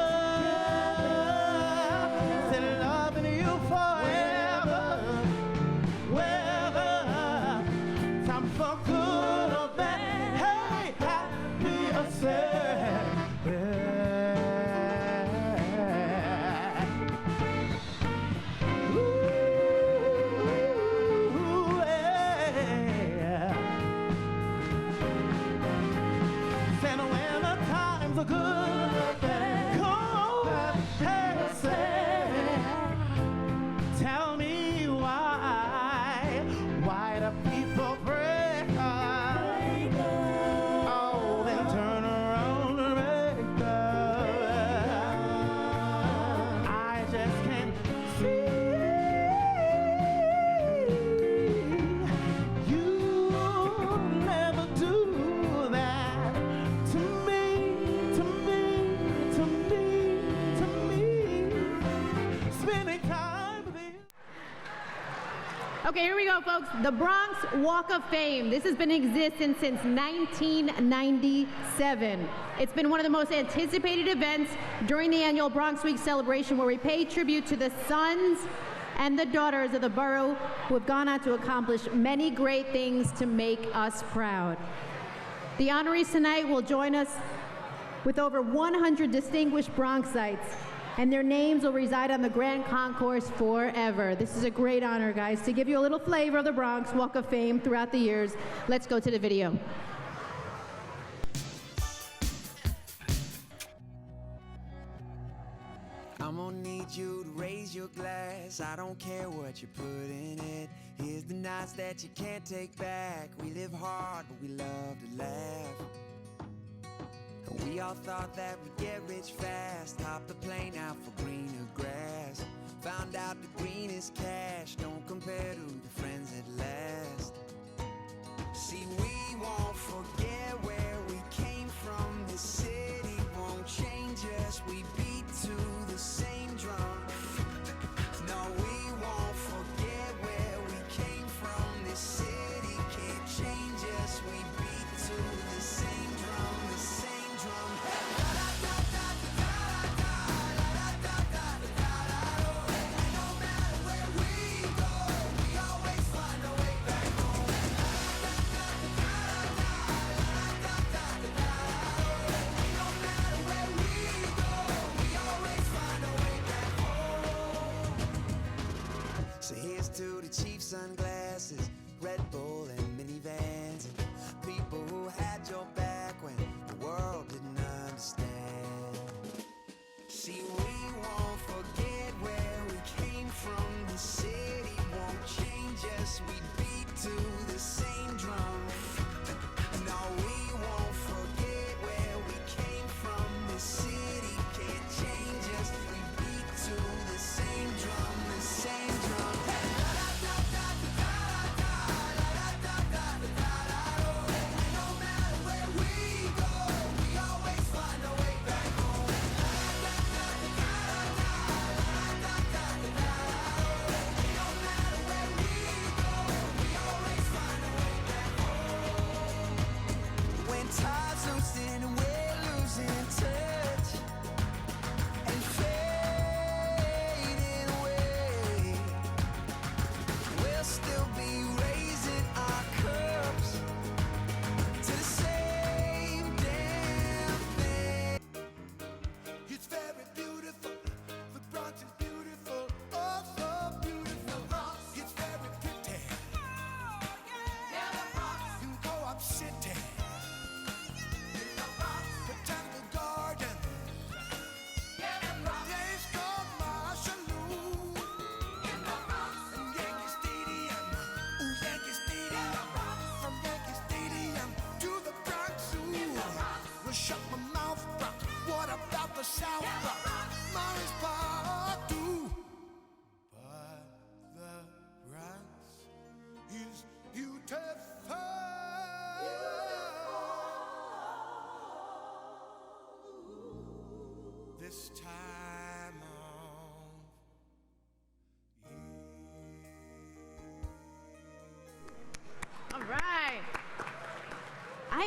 Say loving you forever. Whether time for good or bad, hey, happy or sad. Ooh, yeah. And when the times are good or bad, cold and sad, tell me why do people break up? Oh, then turn around and break up. I just can't see you never do that to me, to me, to me, to me. Spending time with you. Okay, here we go, folks. The Bronx Walk of Fame. This has been in existence since 1997. It's been one of the most anticipated events during the annual Bronx Week celebration, where we pay tribute to the sons and the daughters of the borough who have gone on to accomplish many great things to make us proud. The honorees tonight will join us with over 100 distinguished Bronxites, and their names will reside on the Grand Concourse forever. This is a great honor, guys. To give you a little flavor of the Bronx Walk of Fame throughout the years, let's go to the video. I'm gonna need you to raise your glass. I don't care what you put in it. Here's the nights that you can't take back. We live hard, but we love to laugh. And we all thought that we'd get rich fast. Hopped the plane out for greener grass. Found out the greenest cash don't compare to the friends that last. See, we won't forget where we came from. This city won't change us. We beat to the same drum. No, we won't forget where we came from. This city can't change us. We beat to the same drum, the same drum. No matter where we go, we always find a way back home. No matter where we go, we always find a way back home. So here's to the cheap sunglasses, Red Bull and minivans, and people who had your back when the world didn't understand. See, we won't forget where we came from. The city won't change us. We beat to the same drum. No, we won't forget where we came from. The city can't change us. We beat to the same drum, the same drum.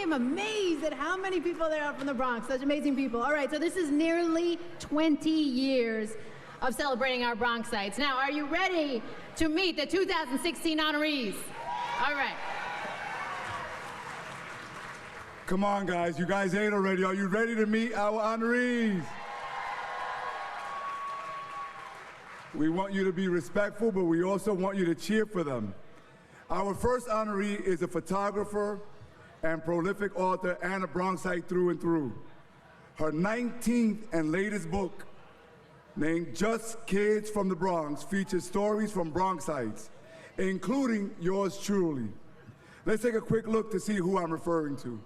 am amazed at how many people there are from the Bronx. Such amazing people. All right, so this is nearly 20 years of celebrating our Bronxites. Now, are you ready to meet the 2016 honorees? All right. Come on, guys. You guys ain't already. Are you ready to meet our honorees? We want you to be respectful, but we also want you to cheer for them. Our first honoree is a photographer and prolific author and a Bronxite through and through. Her 19th and latest book, named Just Kids from the Bronx, features stories from Bronxites, including yours truly. Let's take a quick look to see who I'm referring to.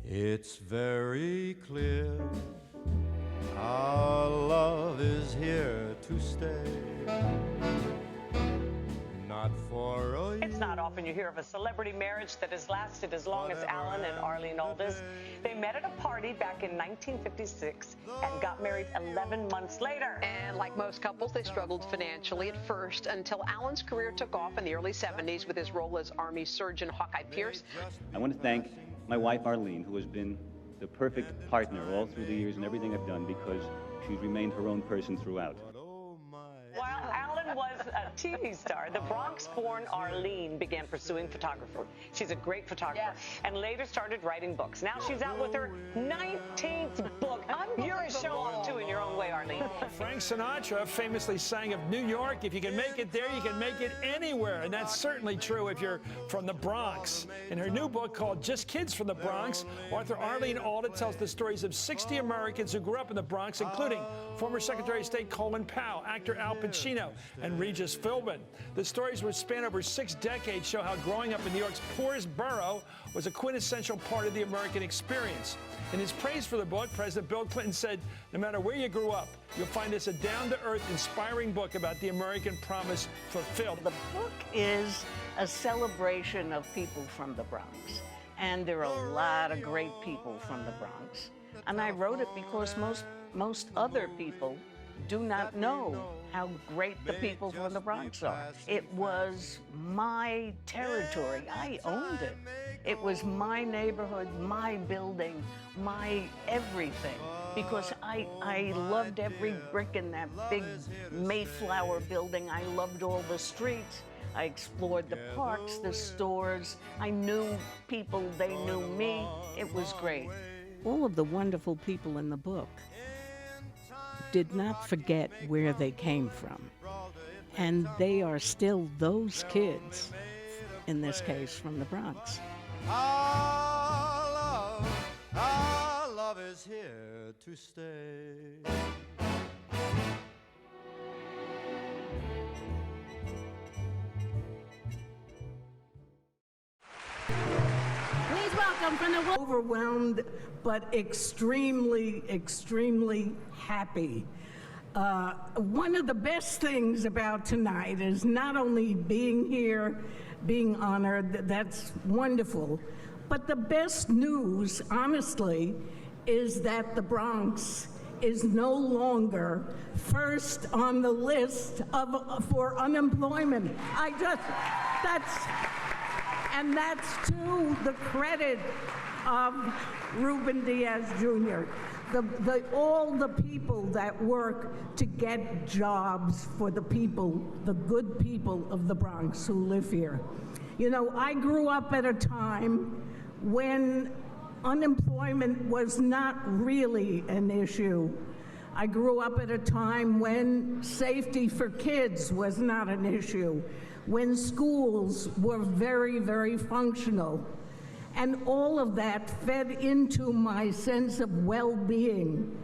It's very clear our love is here to stay. Not for a year. It's not often you hear of a celebrity marriage that has lasted as long as Alan and Arlene Aldis. They met at a party back in 1956 and got married 11 months later. And like most couples, they struggled financially at first until Alan's career took off in the early 70s with his role as Army surgeon Hawkeye Pierce. I want to thank my wife Arlene, who has been the perfect partner all through the years and everything I've done, because she's remained her own person throughout. While Alan was a TV star, the Bronx-born Arlene began pursuing photography. She's a great photographer and later started writing books. Now she's out with her 19th book. You're a show-off, too, in your own way, Arlene. Frank Sinatra famously sang of New York, if you can make it there, you can make it anywhere. And that's certainly true if you're from the Bronx. In her new book called Just Kids from the Bronx, author Arlene Alda tells the stories of 60 Americans who grew up in the Bronx, including former Secretary of State Colin Powell, actor Al Pacino, and Regis Philbin. The stories, which span over 6 decades, show how growing up in New York's poorest borough was a quintessential part of the American experience. In his praise for the book, President Bill Clinton said, "No matter where you grew up, you'll find this a down-to-earth, inspiring book about the American promise fulfilled." The book is a celebration of people from the Bronx. And there are a lot of great people from the Bronx. And I wrote it because most other people do not know how great the people from the Bronx are. It was my territory. I owned it. It was my neighborhood, my building, my everything, because I loved every brick in that big Mayflower building. I loved all the streets. I explored the parks, the stores. I knew people, they knew me. It was great. All of the wonderful people in the book did not forget where they came from. And they are still those kids, in this case, from the Bronx. Our love is here to stay. Please welcome from the overwhelmed, but extremely, extremely happy. One of the best things about tonight is not only being here, being honored, that's wonderful, but the best news, honestly, is that the Bronx is no longer first on the list for unemployment. And that's to the credit of Ruben Diaz Jr., all the people that work to get jobs for the people, the good people of the Bronx who live here. You know, I grew up at a time when unemployment was not really an issue. I grew up at a time when safety for kids was not an issue, when schools were very, very functional. And all of that fed into my sense of well-being.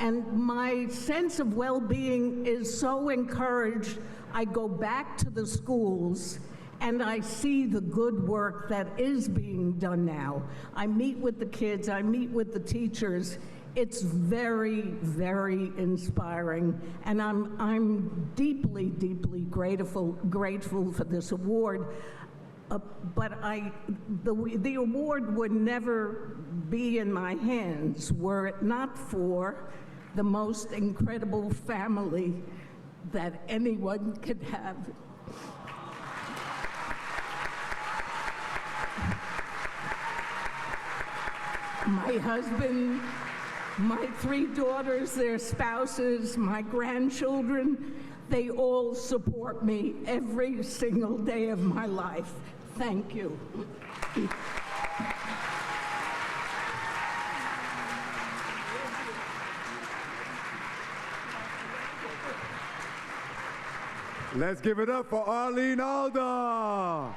And my sense of well-being is so encouraged, I go back to the schools and I see the good work that is being done now. I meet with the kids, I meet with the teachers. It's very, very inspiring, and I'm deeply, deeply grateful for this award. But the award would never be in my hands were it not for the most incredible family that anyone can have. My husband, my 3 daughters, their spouses, my grandchildren, they all support me every single day of my life. Thank you. Let's give it up for Arlene Alda.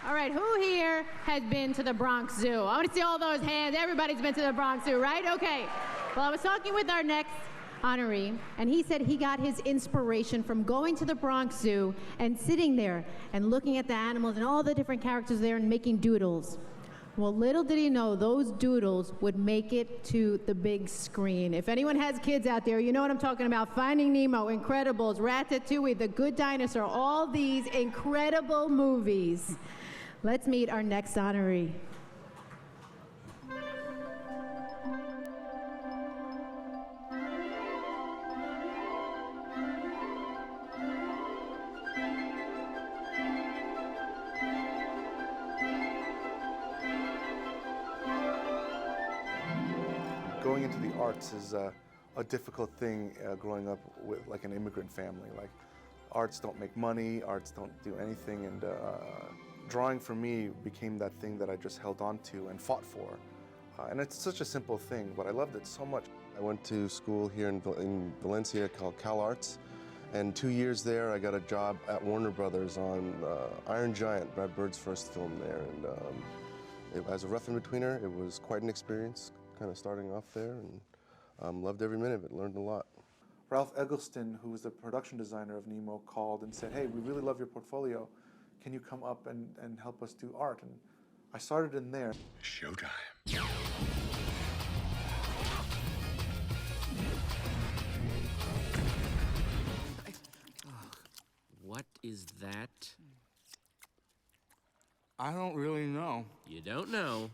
All right, who here has been to the Bronx Zoo? I want to see all those hands. Everybody's been to the Bronx Zoo, right? Okay. Well, I was talking with our next honoree, and he said he got his inspiration from going to the Bronx Zoo and sitting there and looking at the animals and all the different characters there and making doodles. Well, little did he know those doodles would make it to the big screen. If anyone has kids out there, you know what I'm talking about. Finding Nemo, Incredibles, Ratatouille, The Good Dinosaur, all these incredible movies. Let's meet our next honoree. Going into the arts is a difficult thing growing up with like an immigrant family. Like, arts don't make money, arts don't do anything, and drawing for me became that thing that I just held on to and fought for. And it's such a simple thing, but I loved it so much. I went to school here in Valencia called Cal Arts, and 2 years there I got a job at Warner Brothers on Iron Giant, Brad Bird's first film there. And as a rough in-betweener, it was quite an experience, kind of starting off there, and loved every minute of it, learned a lot. Ralph Eggleston, who was the production designer of Nemo, called and said, hey, we really love your portfolio. Can you come up and help us do art? And I started in there. Showtime. What is that? I don't really know. You don't know,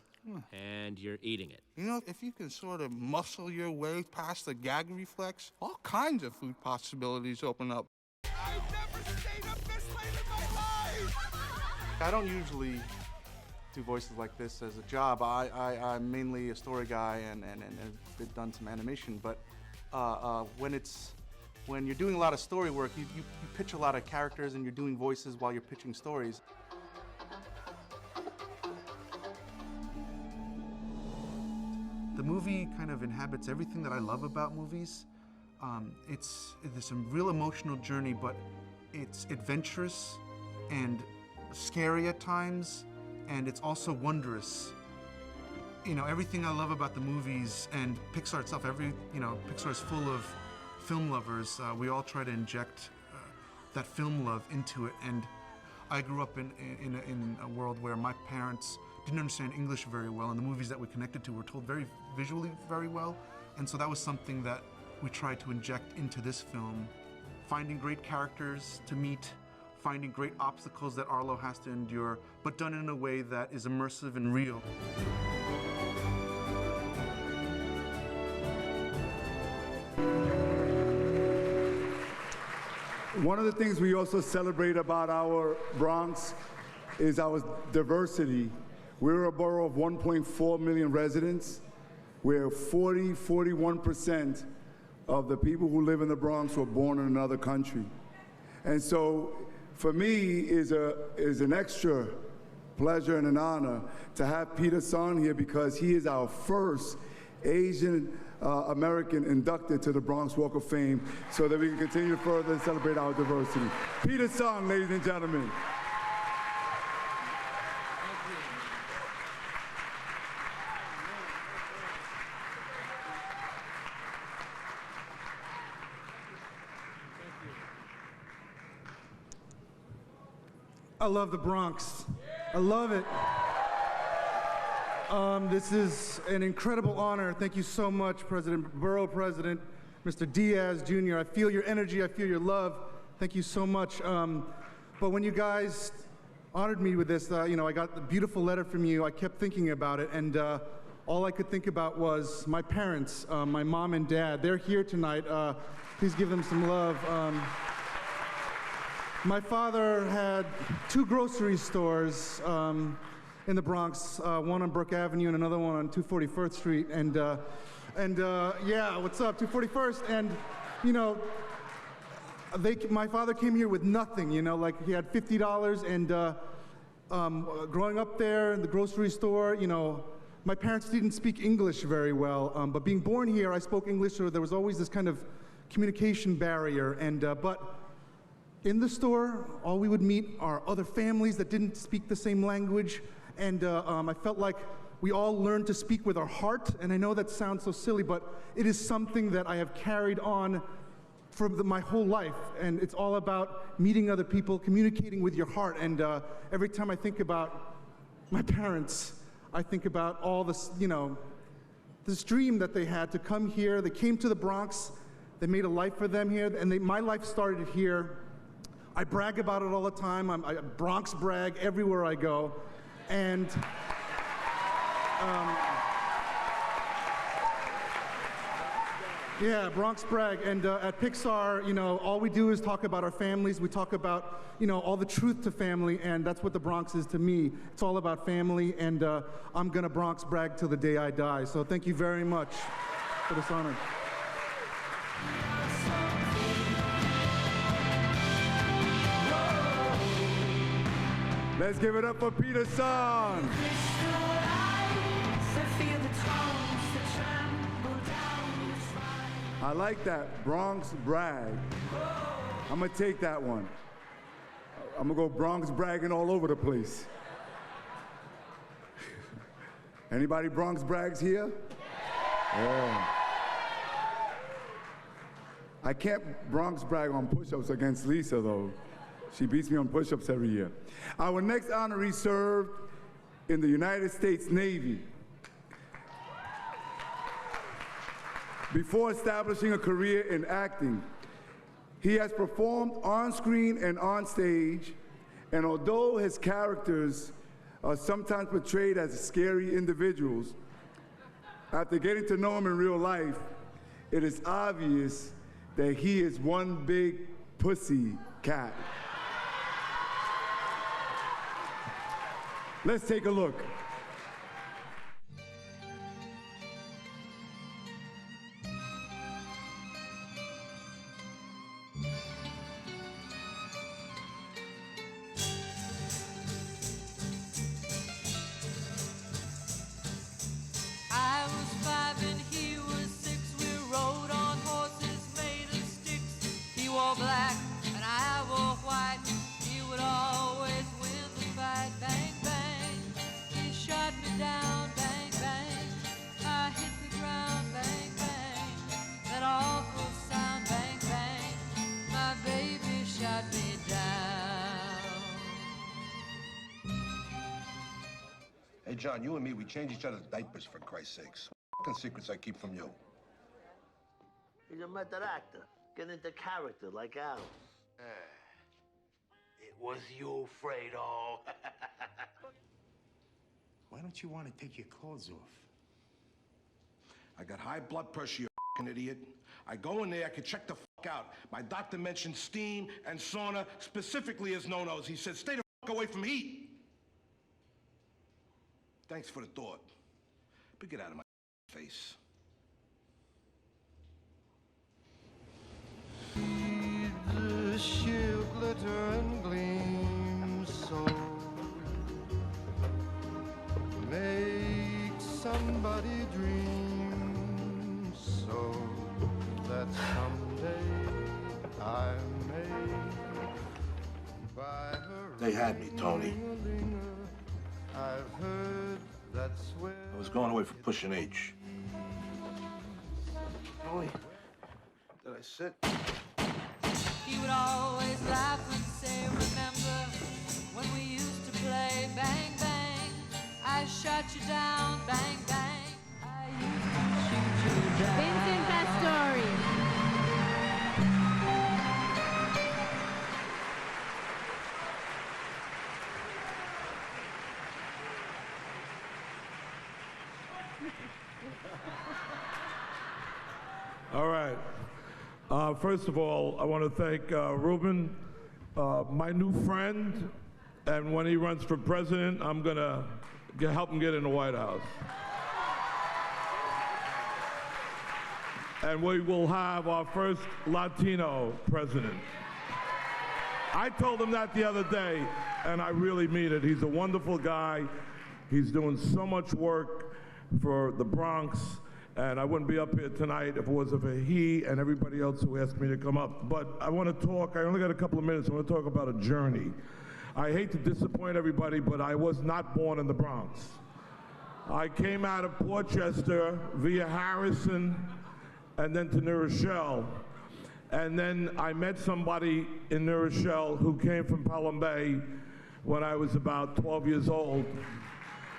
and you're eating it. You know, if you can sort of muscle your way past the gag reflex, all kinds of food possibilities open up. I've never stayed up this late in my life! I don't usually do voices like this as a job. I'm mainly a story guy and have done some animation, but when you're doing a lot of story work, you pitch a lot of characters and you're doing voices while you're pitching stories. The movie kind of inhabits everything that I love about movies. There's some real emotional journey, but it's adventurous and scary at times, and it's also wondrous. You know, everything I love about the movies and Pixar itself, Pixar is full of film lovers. We all try to inject that film love into it, and I grew up in a world where my parents didn't understand English very well, and the movies that we connected to were told very visually very well, and so that was something that we tried to inject into this film. Finding great characters to meet, finding great obstacles that Arlo has to endure, but done in a way that is immersive and real. One of the things we also celebrate about our Bronx is our diversity. We're a borough of 1.4 million residents, where 41% of the people who live in the Bronx were born in another country. And so for me is an extra pleasure and an honor to have Peter Song here, because he is our first Asian American inducted to the Bronx Walk of Fame, so that we can continue to further celebrate our diversity. Peter Song, ladies and gentlemen. I love the Bronx. I love it. This is an incredible honor. Thank you so much, Borough President, Mr. Diaz Jr. I feel your energy, I feel your love. Thank you so much. But when you guys honored me with this, I got the beautiful letter from you. I kept thinking about it, and all I could think about was my parents, my mom and dad. They're here tonight. Please give them some love. My father had 2 grocery stores in the Bronx, one on Brook Avenue and another one on 241st Street. And yeah, what's up, 241st? And, you know, my father came here with nothing, you know, like he had $50, and growing up there in the grocery store, you know, my parents didn't speak English very well, but being born here, I spoke English, so there was always this kind of communication barrier. And but in the store, all we would meet are other families that didn't speak the same language, and I felt like we all learned to speak with our heart. And I know that sounds so silly, but it is something that I have carried on for my whole life, and it's all about meeting other people, communicating with your heart. And every time I think about my parents, I think about all this, you know, this dream that they had to come here. They came to the Bronx, they made a life for them here, and my life started here. I brag about it all the time. I Bronx brag everywhere I go. And yeah, Bronx brag. And at Pixar, you know, all we do is talk about our families. We talk about, you know, all the truth to family, and that's what the Bronx is to me. It's all about family, and I'm gonna Bronx brag till the day I die. So thank you very much for this honor. Let's give it up for Peter Son. I like that, Bronx brag. I'm gonna take that one. I'm gonna go Bronx bragging all over the place. Anybody Bronx brags here? Yeah. I can't Bronx brag on push-ups against Lisa, though. She beats me on push-ups every year. Our next honoree served in the United States Navy. Before establishing a career in acting, he has performed on screen and on stage, and although his characters are sometimes portrayed as scary individuals, after getting to know him in real life, it is obvious that he is one big pussy cat. Let's take a look. I was 5 and he was 6. We rode on horses made of sticks. He wore black and I wore white. He would always win the fight. Bang, bang. He shot me down. Bang, bang. I hit the ground. Bang, bang. That awful sound. Bang, bang. My baby shot me down. Hey, John, you and me, we change each other's diapers, for Christ's sakes. What secrets I keep from you? He's a method actor. Get into character like Al. It was you, Fredo. Why don't you want to take your clothes off? I got high blood pressure, you f***ing idiot. I go in there, I can check the f*** out. My doctor mentioned steam and sauna specifically as no-nos. He said, stay the f*** away from heat. Thanks for the thought. But get out of my face. The shield glitter and gleam so. Make somebody dream so that someday I may buy her. They had me, Tony. I've heard that's where I was going away for pushing H. Tony, did I sit? He would always laugh and say, remember when we used to play bang, bang, I shot you down, bang, bang, I used to shoot you down. Vincent Pastore. All right. First of all, I want to thank Ruben, my new friend, and when he runs for president, I'm going to help him get in the White House. And we will have our first Latino president. I told him that the other day, and I really mean it. He's a wonderful guy. He's doing so much work for the Bronx, and I wouldn't be up here tonight if it wasn't for he and everybody else who asked me to come up. But I want to talk, I only got a couple of minutes, I want to talk about a journey. I hate to disappoint everybody, but I was not born in the Bronx. I came out of Portchester via Harrison and then to New Rochelle. And then I met somebody in New Rochelle who came from Pelham Bay when I was about 12 years old.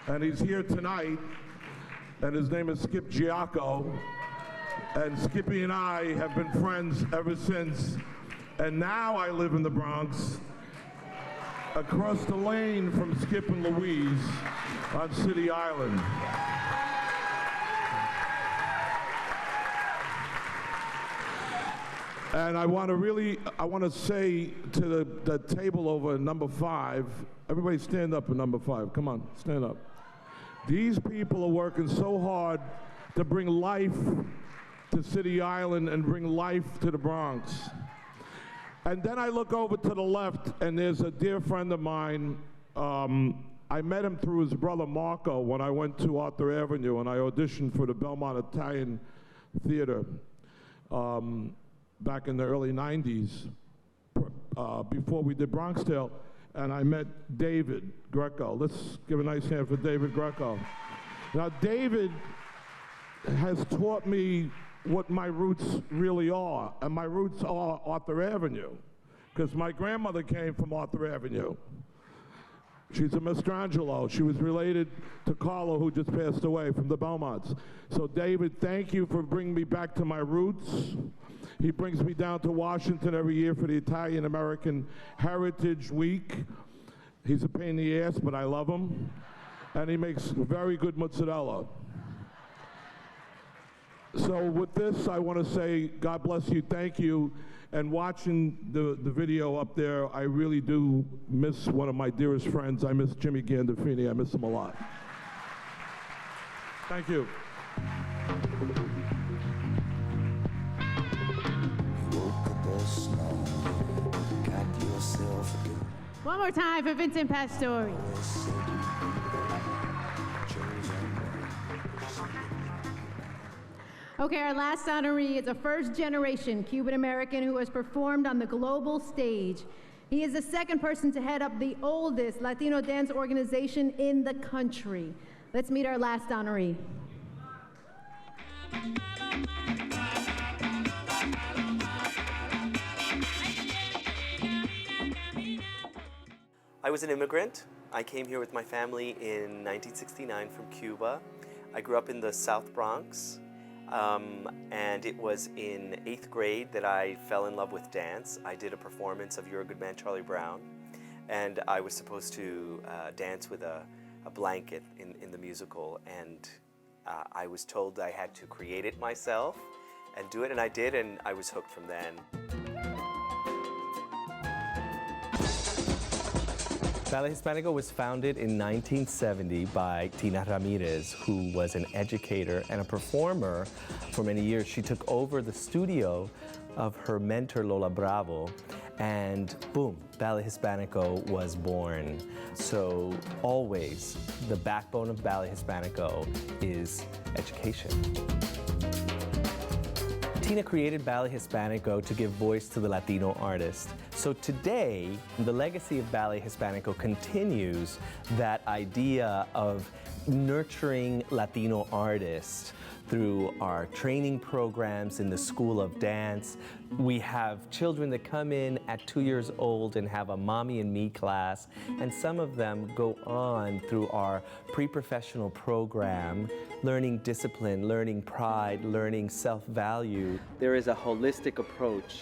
And he's here tonight, and his name is Skip Giacco. And Skippy and I have been friends ever since. And now I live in the Bronx, across the lane from Skip and Louise on City Island. And I want to say to the table over number 5, everybody stand up at number 5. Come on, stand up. These people are working so hard to bring life to City Island and bring life to the Bronx. And then I look over to the left, and there's a dear friend of mine. I met him through his brother Marco when I went to Arthur Avenue, and I auditioned for the Belmont Italian Theater. Back in the early 90s, before we did Bronx Tale, and I met David Greco. Let's give a nice hand for David Greco. Now, David has taught me what my roots really are, and my roots are Arthur Avenue, because my grandmother came from Arthur Avenue. She's a Mastrangelo. She was related to Carlo, who just passed away, from the Belmonts. So, David, thank you for bringing me back to my roots. He brings me down to Washington every year for the Italian-American Heritage Week. He's a pain in the ass, but I love him. And he makes very good mozzarella. So with this, I want to say, God bless you, thank you. And watching the video up there, I really do miss one of my dearest friends. I miss Jimmy Gandolfini. I miss him a lot. Thank you. One more time for Vincent Pastore. Okay, our last honoree is a first-generation Cuban-American who has performed on the global stage. He is the second person to head up the oldest Latino dance organization in the country. Let's meet our last honoree. I was an immigrant. I came here with my family in 1969 from Cuba. I grew up in the South Bronx, and it was in 8th grade that I fell in love with dance. I did a performance of You're a Good Man, Charlie Brown, and I was supposed to dance with a blanket in the musical, and I was told I had to create it myself and do it, and I did, and I was hooked from then. Ballet Hispanico was founded in 1970 by Tina Ramirez, who was an educator and a performer for many years. She took over the studio of her mentor, Lola Bravo, and boom, Ballet Hispanico was born. So always, the backbone of Ballet Hispanico is education. Tina created Ballet Hispanico to give voice to the Latino artist. So today, the legacy of Ballet Hispanico continues that idea of nurturing Latino artists through our training programs in the School of Dance. We have children that come in at 2 years old and have a Mommy and Me class, and some of them go on through our pre-professional program, learning discipline, learning pride, learning self-value. There is a holistic approach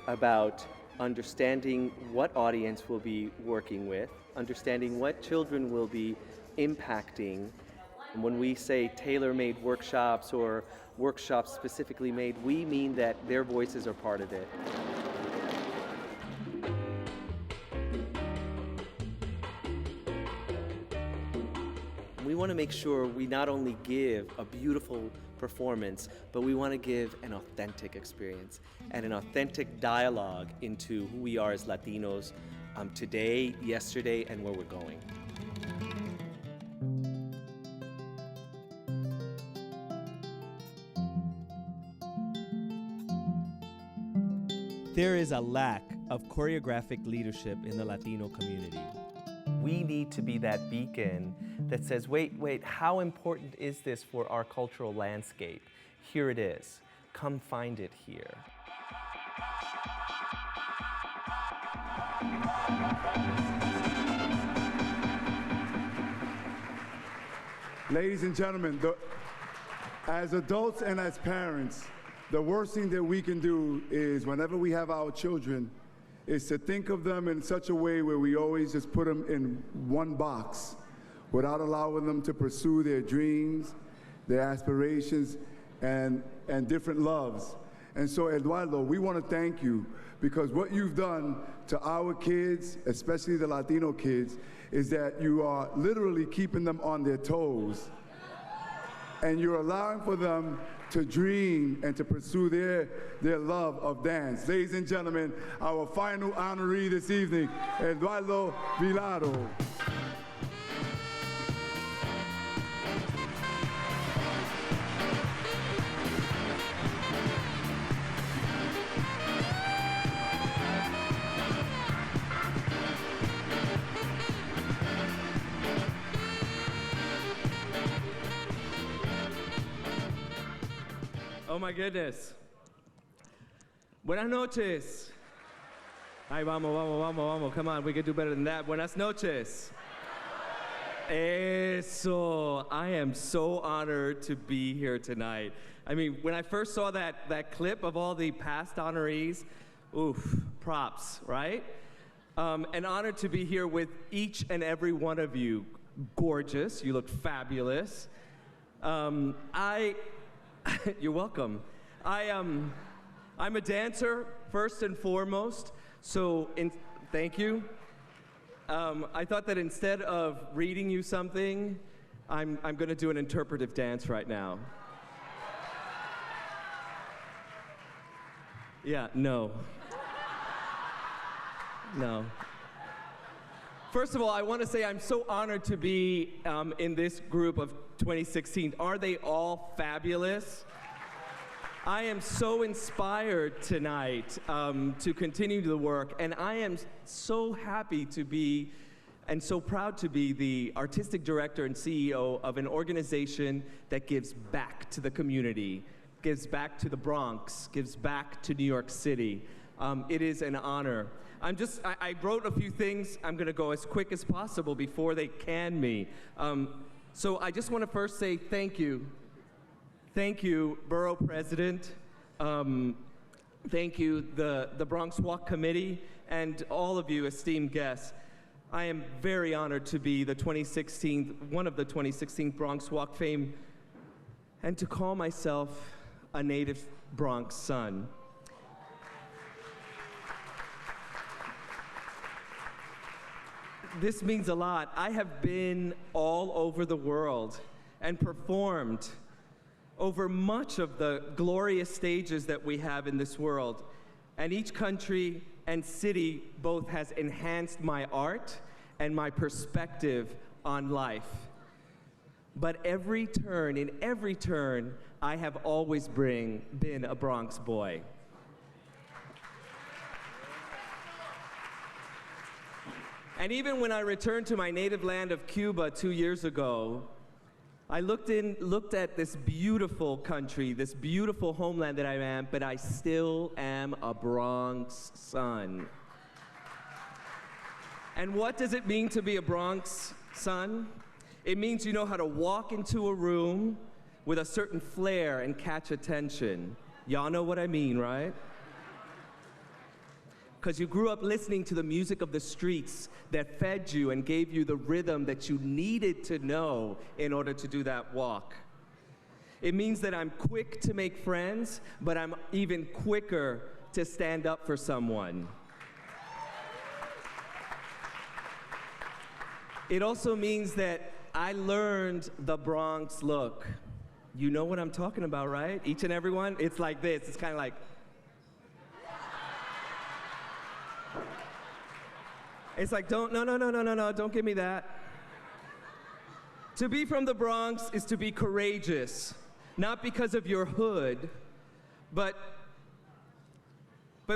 about understanding what audience we'll be working with, understanding what children will be impacting, When we say tailor-made workshops or workshops specifically made, we mean that their voices are part of it. We want to make sure we not only give a beautiful performance, but we want to give an authentic experience and an authentic dialogue into who we are as Latinos today, yesterday, and where we're going. There is a lack of choreographic leadership in the Latino community. We need to be that beacon that says, wait, how important is this for our cultural landscape? Here it is. Come find it here. Ladies and gentlemen, as adults and as parents, the worst thing that we can do is whenever we have our children is to think of them in such a way where we always just put them in one box without allowing them to pursue their dreams, their aspirations, and different loves. And so, Eduardo, we want to thank you because what you've done to our kids, especially the Latino kids, is that you are literally keeping them on their toes. And you're allowing for them to dream and to pursue their love of dance. Ladies and gentlemen, our final honoree this evening, Eduardo Vilaro. Oh my goodness. Buenas noches. Ay, vamos. Come on, we can do better than that. Buenas noches. Eso. I am so honored to be here tonight. I mean, when I first saw that clip of all the past honorees, oof, props, right? An honor to be here with each and every one of you. Gorgeous. You look fabulous. You're welcome. I'm a dancer first and foremost, so thank you. I thought that instead of reading you something, I'm going to do an interpretive dance right now. Yeah, no. No. First of all, I want to say I'm so honored to be in this group of 2016. Are they all fabulous? I am so inspired tonight to continue the work, and I am so happy to be and so proud to be the artistic director and CEO of an organization that gives back to the community, gives back to the Bronx, gives back to New York City. It is an honor. I wrote a few things. I'm going to go as quick as possible before they can me. So I just want to first say thank you. Thank you, Borough President. Thank you, the Bronx Walk Committee, and all of you esteemed guests. I am very honored to be one of the 2016 Bronx Walk fame, and to call myself a native Bronx son. This means a lot. I have been all over the world and performed over much of the glorious stages that we have in this world. And each country and city both has enhanced my art and my perspective on life. But in every turn, I have always been a Bronx boy. And even when I returned to my native land of Cuba 2 years ago, I looked at this beautiful country, this beautiful homeland that I am, but I still am a Bronx son. And what does it mean to be a Bronx son? It means you know how to walk into a room with a certain flair and catch attention. Y'all know what I mean, right? because you grew up listening to the music of the streets that fed you and gave you the rhythm that you needed to know in order to do that walk. It means that I'm quick to make friends, but I'm even quicker to stand up for someone. It also means that I learned the Bronx look. You know what I'm talking about, right? Each and every one, it's like this. It's kind of like. It's like, no, don't give me that. To be from the Bronx is to be courageous, not because of your hood, but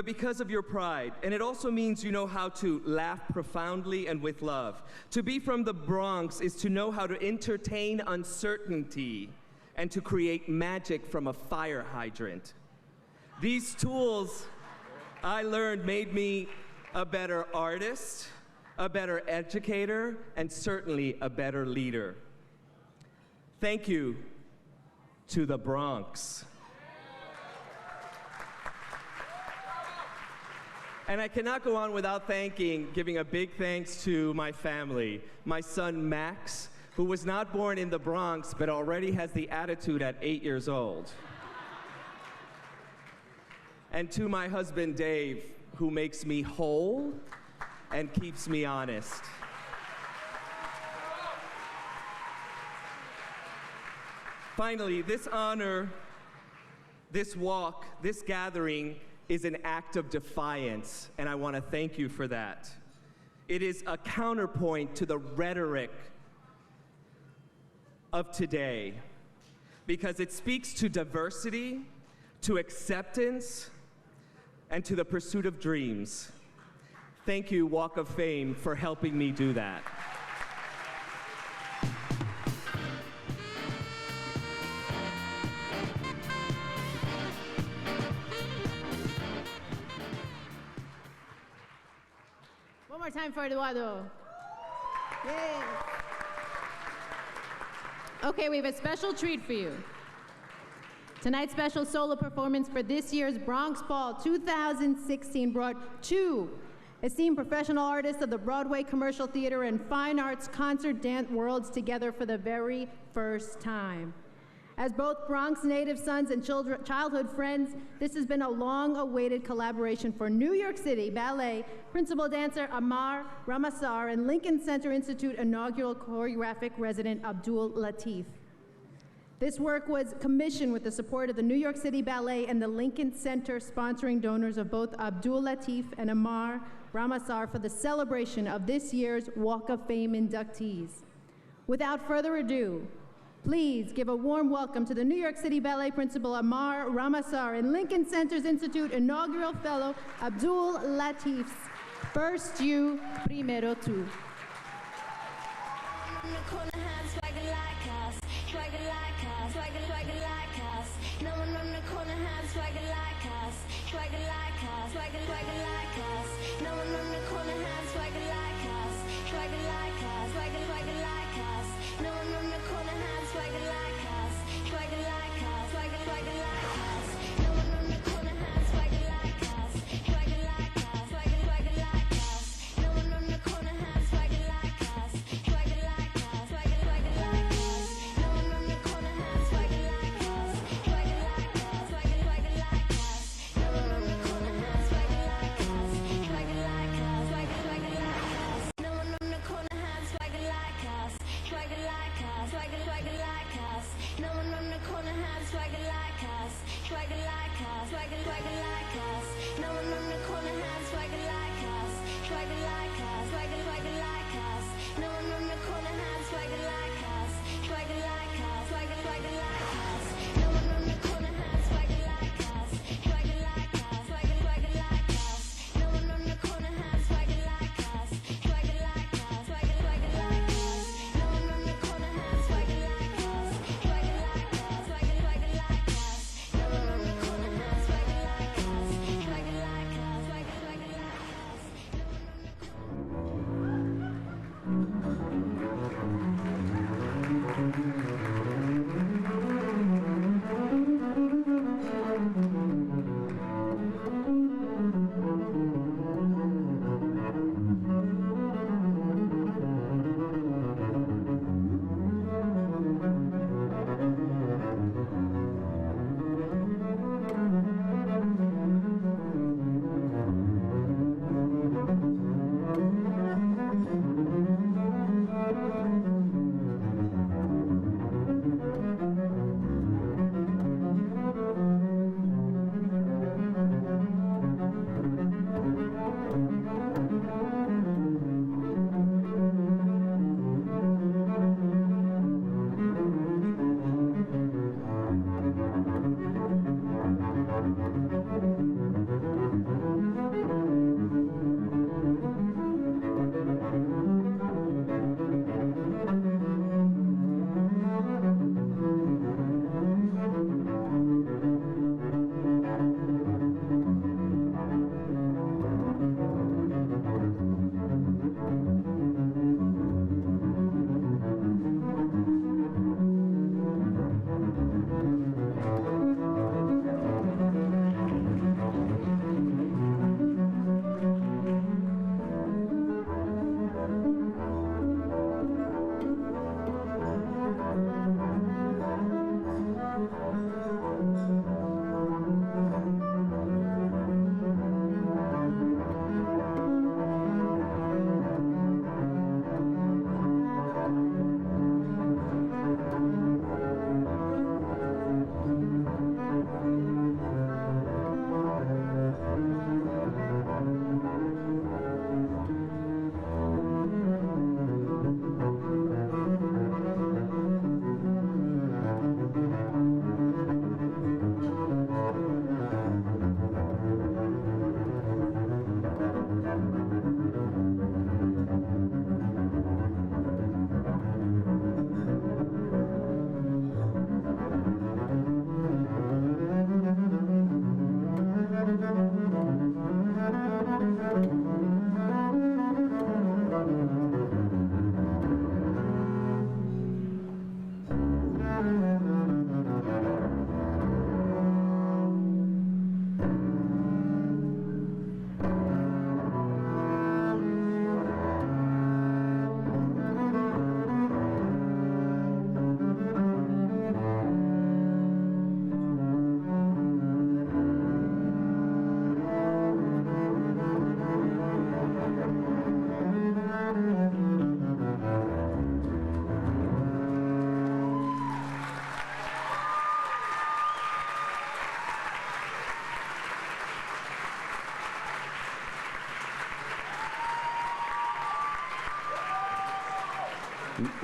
because of your pride. And it also means you know how to laugh profoundly and with love. To be from the Bronx is to know how to entertain uncertainty and to create magic from a fire hydrant. These tools I learned made me a better artist, a better educator, and certainly a better leader. Thank you to the Bronx. And I cannot go on without giving a big thanks to my family. My son Max, who was not born in the Bronx, but already has the attitude at 8 years old. And to my husband Dave, who makes me whole and keeps me honest. Finally, this honor, this walk, this gathering is an act of defiance, and I want to thank you for that. It is a counterpoint to the rhetoric of today, because it speaks to diversity, to acceptance, and to the pursuit of dreams. Thank you, Walk of Fame, for helping me do that. One more time for Eduardo. Yay. Okay, we have a special treat for you. Tonight's special solo performance for this year's Bronx Ball 2016 brought two esteemed professional artists of the Broadway commercial theater and fine arts concert dance worlds together for the very first time. As both Bronx native sons and childhood friends, this has been a long-awaited collaboration for New York City Ballet principal dancer Amar Ramasar and Lincoln Center Institute inaugural choreographic resident Abdul Latif. This work was commissioned with the support of the New York City Ballet and the Lincoln Center sponsoring donors of both Abdul Latif and Amar Ramasar for the celebration of this year's Walk of Fame inductees. Without further ado, please give a warm welcome to the New York City Ballet principal Amar Ramasar and Lincoln Center's Institute inaugural fellow Abdul Latif's first you, primero tú.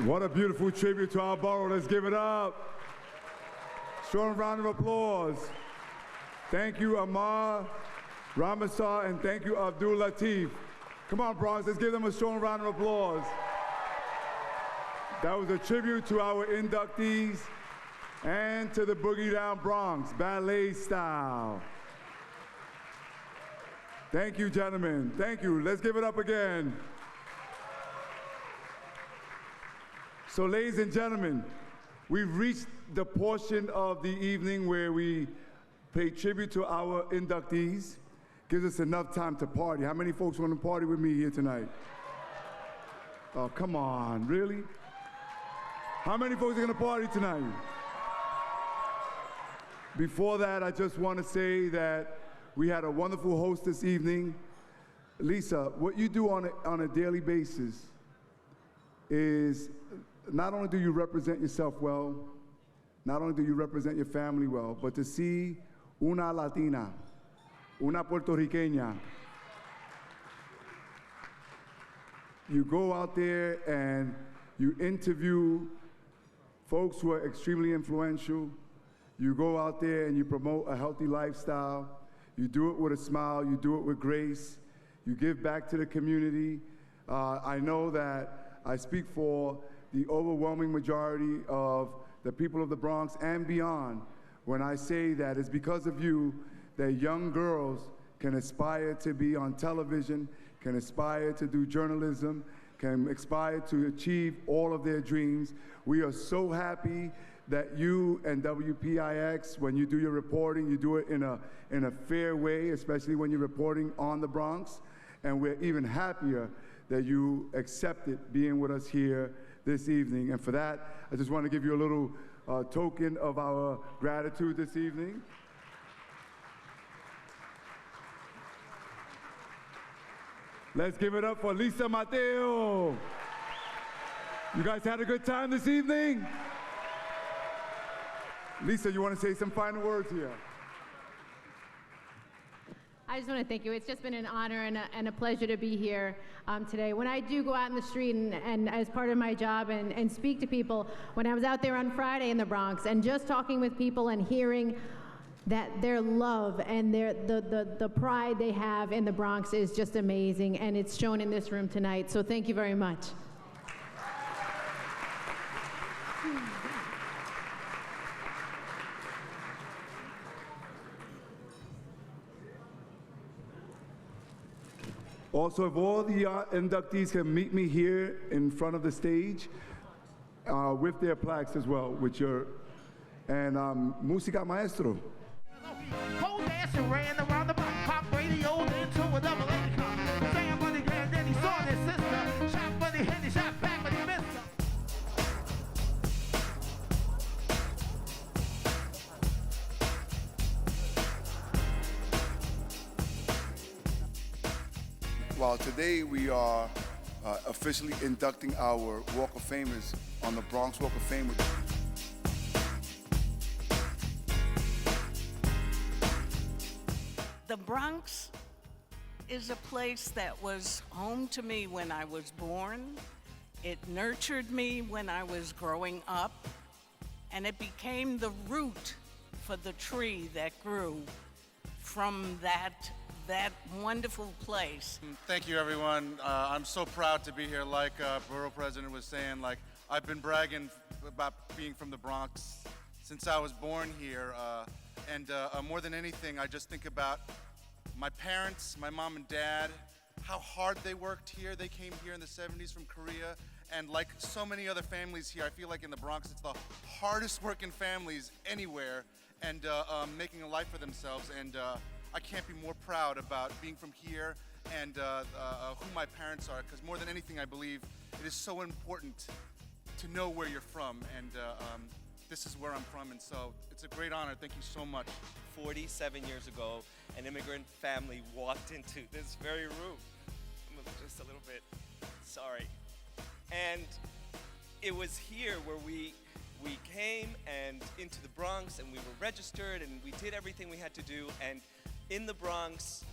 What a beautiful tribute to our borough. Let's give it up. Strong round of applause. Thank you, Amar, Ramasar, and thank you, Abdul Latif. Come on, Bronx, let's give them a strong round of applause. That was a tribute to our inductees and to the Boogie Down Bronx, ballet style. Thank you, gentlemen. Thank you. Let's give it up again. So, ladies and gentlemen, we've reached the portion of the evening where we pay tribute to our inductees. Gives us enough time to party. How many folks want to party with me here tonight? Oh, come on, really? How many folks are going to party tonight? Before that, I just want to say that we had a wonderful host this evening. Lisa, what you do on a daily basis is not only do you represent yourself well, not only do you represent your family well, but to see una Latina, una Puertorriqueña, you go out there and you interview folks who are extremely influential. You go out there and you promote a healthy lifestyle. You do it with a smile. You do it with grace. You give back to the community. I know that I speak for the overwhelming majority of the people of the Bronx and beyond when I say that it's because of you that young girls can aspire to be on television, can aspire to do journalism, can aspire to achieve all of their dreams. We are so happy that you and WPIX, when you do your reporting, you do it in a fair way, especially when you're reporting on the Bronx. And we're even happier that you accepted being with us here this evening. And for that, I just want to give you a little token of our gratitude this evening. Let's give it up for Lisa Mateo. You guys had a good time this evening? Lisa, you want to say some final words here? I just want to thank you. It's just been an honor and a pleasure to be here today. When I do go out in the street and as part of my job and speak to people, when I was out there on Friday in the Bronx and just talking with people and hearing that their love and the pride they have in the Bronx is just amazing, and it's shown in this room tonight. So thank you very much. Also, if all the inductees can meet me here in front of the stage with their plaques as well, with your, and Música Maestro. Pole dancing ran around the block, pop radio, then to a double income. Sam money grand, then he saw his sister. Shot money, hit, he shot back, but he missed her. Well, today we are officially inducting our Walk of Famers on the Bronx Walk of Fame. The Bronx is a place that was home to me when I was born. It nurtured me when I was growing up, and it became the root for the tree that grew from that wonderful place. Thank you, everyone. I'm so proud to be here. Like Borough President was saying, like I've been bragging about being from the Bronx since I was born here. And more than anything, I just think about my parents, my mom and dad, how hard they worked here. They came here in the 70s from Korea. And like so many other families here, I feel like in the Bronx, it's the hardest working families anywhere and making a life for themselves. And I can't be more proud about being from here and who my parents are, because more than anything, I believe it is so important to know where you're from. And this is where I'm from, and so it's a great honor. Thank you so much. 47 years ago, an immigrant family walked into this very room. I'm just a little bit sorry. And it was here where we came and into the Bronx, and we were registered, and we did everything we had to do. And in the Bronx,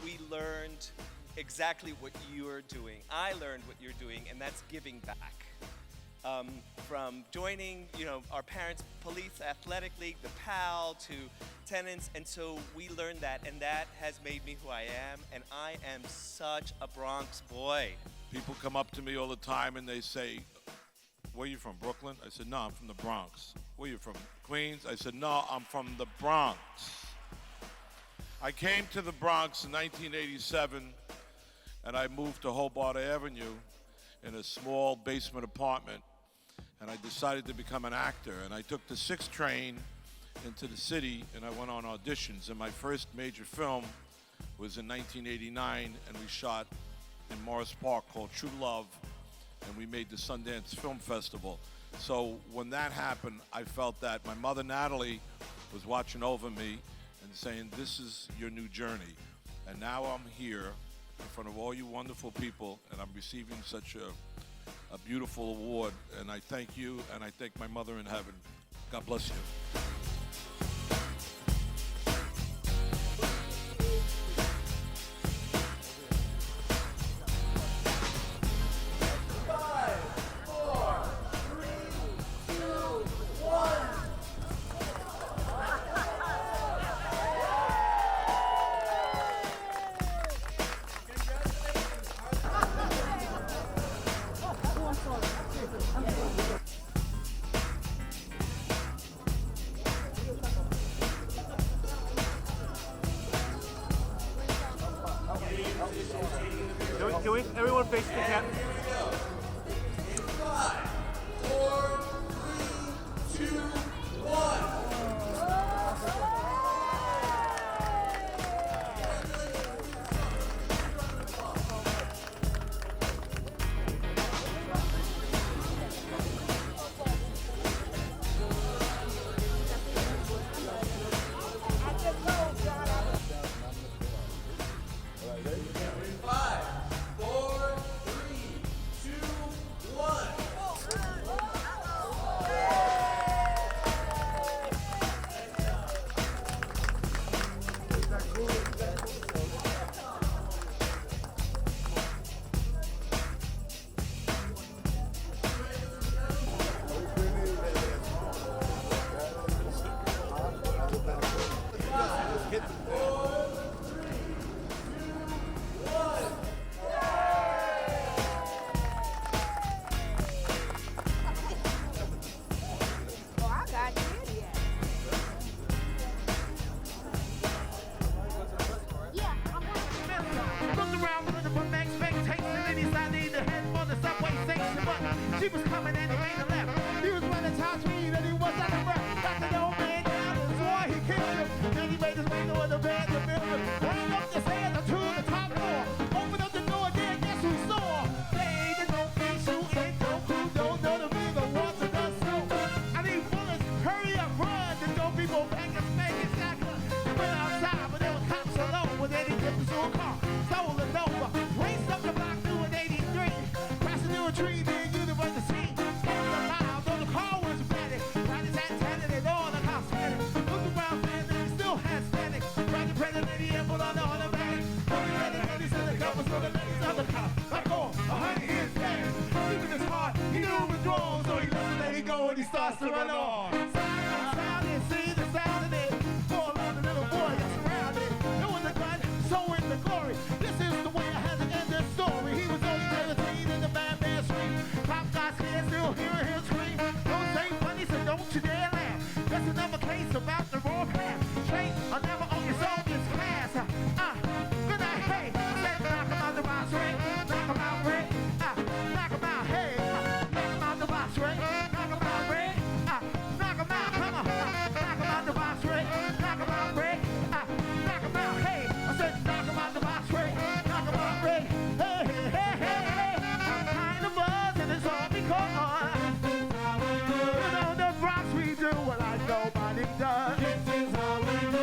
we learned exactly what you're doing. I learned what you're doing, and that's giving back. from joining, our parents' police athletic league, the PAL, to tenants, and so we learned that, and that has made me who I am, and I am such a Bronx boy. People come up to me all the time and they say, where are you from, Brooklyn? I said, no, I'm from the Bronx. Where are you from, Queens? I said, no, I'm from the Bronx. I came to the Bronx in 1987, and I moved to Hobart Avenue in a small basement apartment, and I decided to become an actor. And I took the 6th train into the city, and I went on auditions. And my first major film was in 1989, and we shot in Morris Park called True Love, and we made the Sundance Film Festival. So when that happened, I felt that my mother, Natalie, was watching over me and saying, this is your new journey. And now I'm here in front of all you wonderful people, and I'm receiving such a beautiful award. And I thank you, and I thank my mother in heaven. God bless you. Can we everyone face the camera? 5, 4, 3, 2, 1. She was coming and he made a left. He was running top speed and he was out of breath. Got the old man down and swore he killed him. Then he made his way to the bed to build. Ran up the stairs to the top floor. Opened up the door, then guess who saw? They don't think shooting, don't crew, don't know the big of what's a gun so. I need bullets, hurry up, run. The dope people banging, smacking, shotgun. They went outside, but there was cops alone. When they didn't get into a car, stolen over. Raced up the block through an 83. Crashing through a tree, then he starts to run on. Sound and see the sound of it. Fall on the little boy that's surrounded. Knowing the gun, showing the glory. This is the way I had to end this story. He was only 17 in the bad man street. Pop got scared, still hearing him scream. Don't say funny, so don't you dare laugh. That's another case about the raw path. Straight, I'll never own your soul, it's class. Good night, hey. Said knock him out the box, right? Knock him out, right? Knock him out, hey. Knock him out the box, right? Nobody does. This is how we do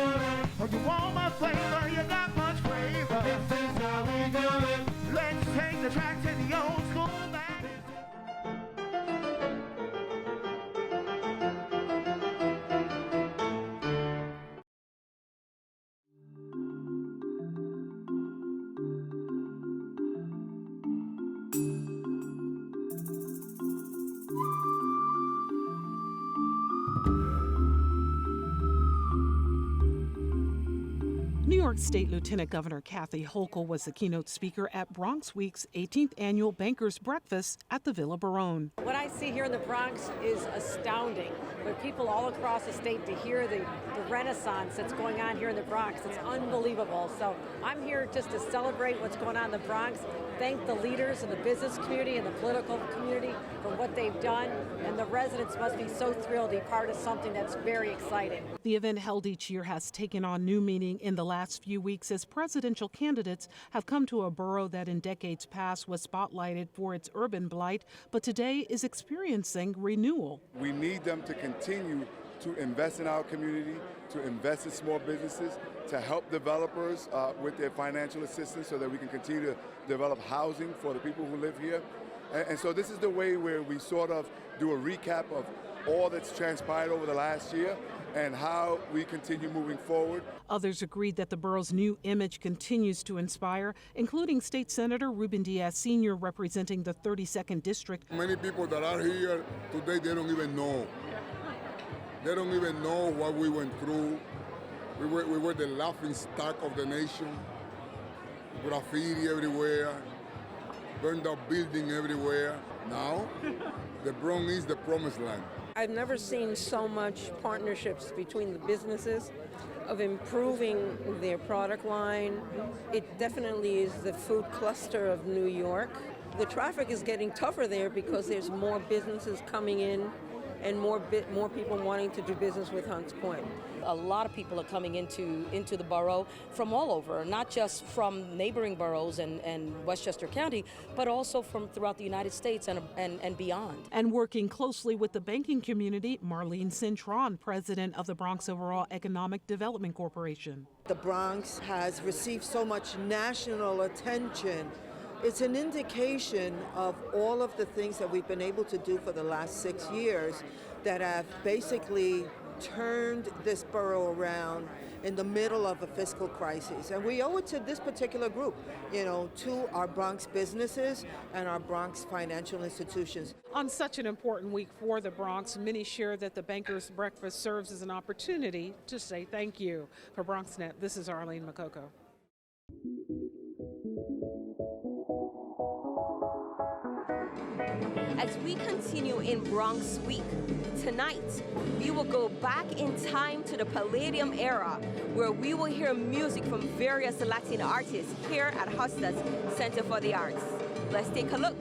it. You want my flavor? New York State Lieutenant Governor Kathy Hochul was the keynote speaker at Bronx Week's 18th annual Bankers Breakfast at the Villa Barone. What I see here in the Bronx is astounding. For people all across the state to hear the renaissance that's going on here in the Bronx, it's unbelievable. So I'm here just to celebrate what's going on in the Bronx, thank the leaders in the business community and the political community for what they've done, and the residents must be so thrilled to be part of something that's very exciting. The event held each year has taken on new meaning in the last few weeks as presidential candidates have come to a borough that in decades past was spotlighted for its urban blight, but today is experiencing renewal. We need them to continue to invest in our community, to invest in small businesses, to help developers with their financial assistance so that we can continue to develop housing for the people who live here. And so this is the way where we sort of do a recap of all that's transpired over the last year and how we continue moving forward. Others agreed that the borough's new image continues to inspire, including State Senator Ruben Diaz Sr. representing the 32nd District. Many people that are here today, they don't even know. They don't even know what we went through. We were the laughing stock of the nation. Graffiti everywhere, burned up building everywhere. Now, the Bronx is the promised land. I've never seen so much partnerships between the businesses of improving their product line. It definitely is the food cluster of New York. The traffic is getting tougher there because there's more businesses coming in and more people wanting to do business with Hunts Point. A lot of people are coming into the borough from all over, not just from neighboring boroughs and Westchester County, but also from throughout the United States and beyond. And working closely with the banking community, Marlene Cintron, president of the Bronx Overall Economic Development Corporation. The Bronx has received so much national attention. It's an indication of all of the things that we've been able to do for the last 6 years that have basically turned this borough around in the middle of a fiscal crisis. And we owe it to this particular group, to our Bronx businesses and our Bronx financial institutions. On such an important week for the Bronx, many share that the Bankers Breakfast serves as an opportunity to say thank you. For BronxNet, this is Arlene Makoko. As we continue in Bronx Week, tonight we will go back in time to the Palladium era, where we will hear music from various Latin artists here at Huston's Center for the Arts. Let's take a look.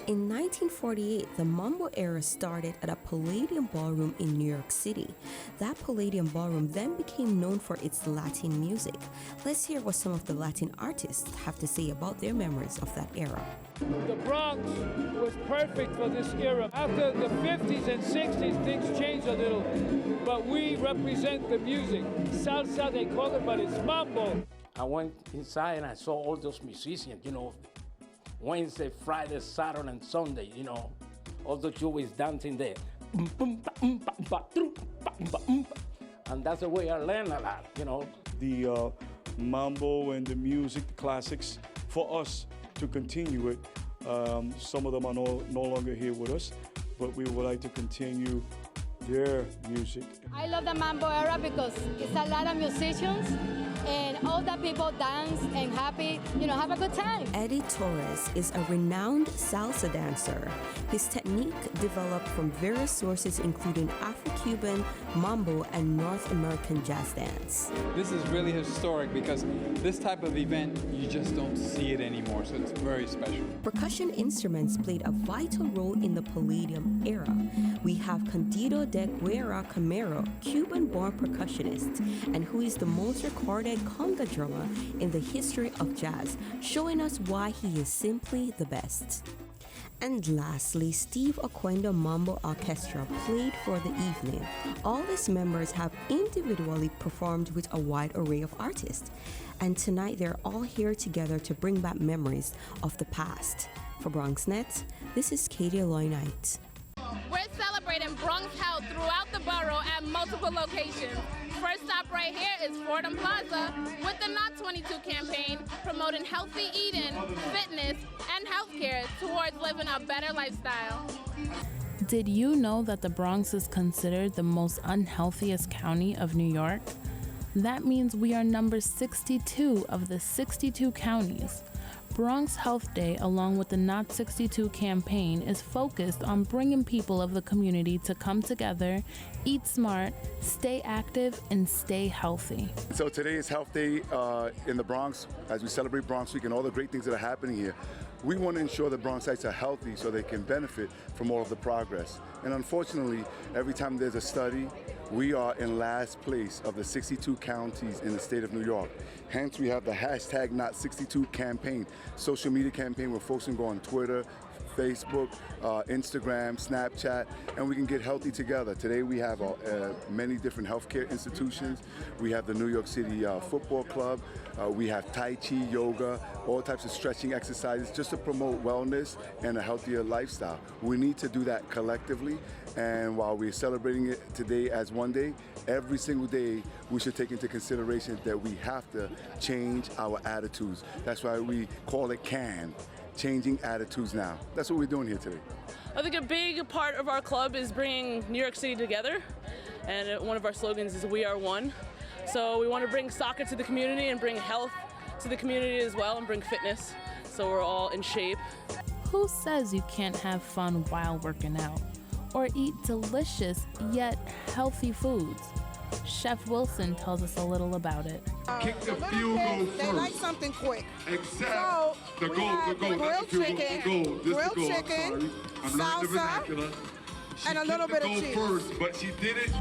In 1948, the Mambo era started at a Palladium Ballroom in New York City. That Palladium Ballroom then became known for its Latin music. Let's hear what some of the Latin artists have to say about their memories of that era. The Bronx was perfect for this era. After the 50s and 60s, things changed a little, but we represent the music. Salsa, they call it, but it's mambo. I went inside and I saw all those musicians, Wednesday, Friday, Saturday, and Sunday, all the Jewish dancing there. And that's the way I learned a lot, The mambo and the music, the classics, for us to continue it. Some of them are no longer here with us, but we would like to continue their music. I love the mambo era because it's a lot of musicians and all the people dance and happy, have a good time. Eddie Torres is a renowned salsa dancer. His technique developed from various sources including Afro-Cuban, mambo, and North American jazz dance. This is really historic because this type of event, you just don't see it anymore, so it's very special. Percussion instruments played a vital role in the Palladium era. We have Candido de Guerra Camero, Cuban-born percussionist, and who is the most recorded conga drummer in the history of jazz, showing us why he is simply the best. And lastly, Steve Oquendo Mambo Orchestra played for the evening. All its members have individually performed with a wide array of artists. And tonight they're all here together to bring back memories of the past. For BronxNet, this is Katie Aloy Knight. We're celebrating Bronx health throughout the borough at multiple locations. First stop right here is Fordham Plaza with the Not 22 campaign, promoting healthy eating, fitness, and healthcare towards living a better lifestyle. Did you know that the Bronx is considered the most unhealthiest county of New York? That means we are number 62 of the 62 counties. Bronx Health Day, along with the Not 62 campaign, is focused on bringing people of the community to come together, eat smart, stay active, and stay healthy. So today is Health Day in the Bronx as we celebrate Bronx Week and all the great things that are happening here. We want to ensure that Bronxites are healthy so they can benefit from all of the progress. And unfortunately, every time there's a study, we are in last place of the 62 counties in the state of New York. Hence, we have the hashtag Not62 campaign, social media campaign where folks can go on Twitter, Facebook, Instagram, Snapchat, and we can get healthy together. Today we have many different healthcare institutions. We have the New York City Football Club. We have Tai Chi, yoga, all types of stretching exercises just to promote wellness and a healthier lifestyle. We need to do that collectively, and while we're celebrating it today as one day, every single day we should take into consideration that we have to change our attitudes. That's why we call it CAN. Changing attitudes now. That's what we're doing here today. I think a big part of our club is bringing New York City together, and one of our slogans is "We Are One." So we want to bring soccer to the community and bring health to the community as well, and bring fitness so we're all in shape. Who says you can't have fun while working out or eat delicious yet healthy foods? Chef Wilson tells us a little about it. Kick the field goal first. They like something quick. Except so the goal, grilled chicken, salsa, and a little bit of cheese. First, but she did it.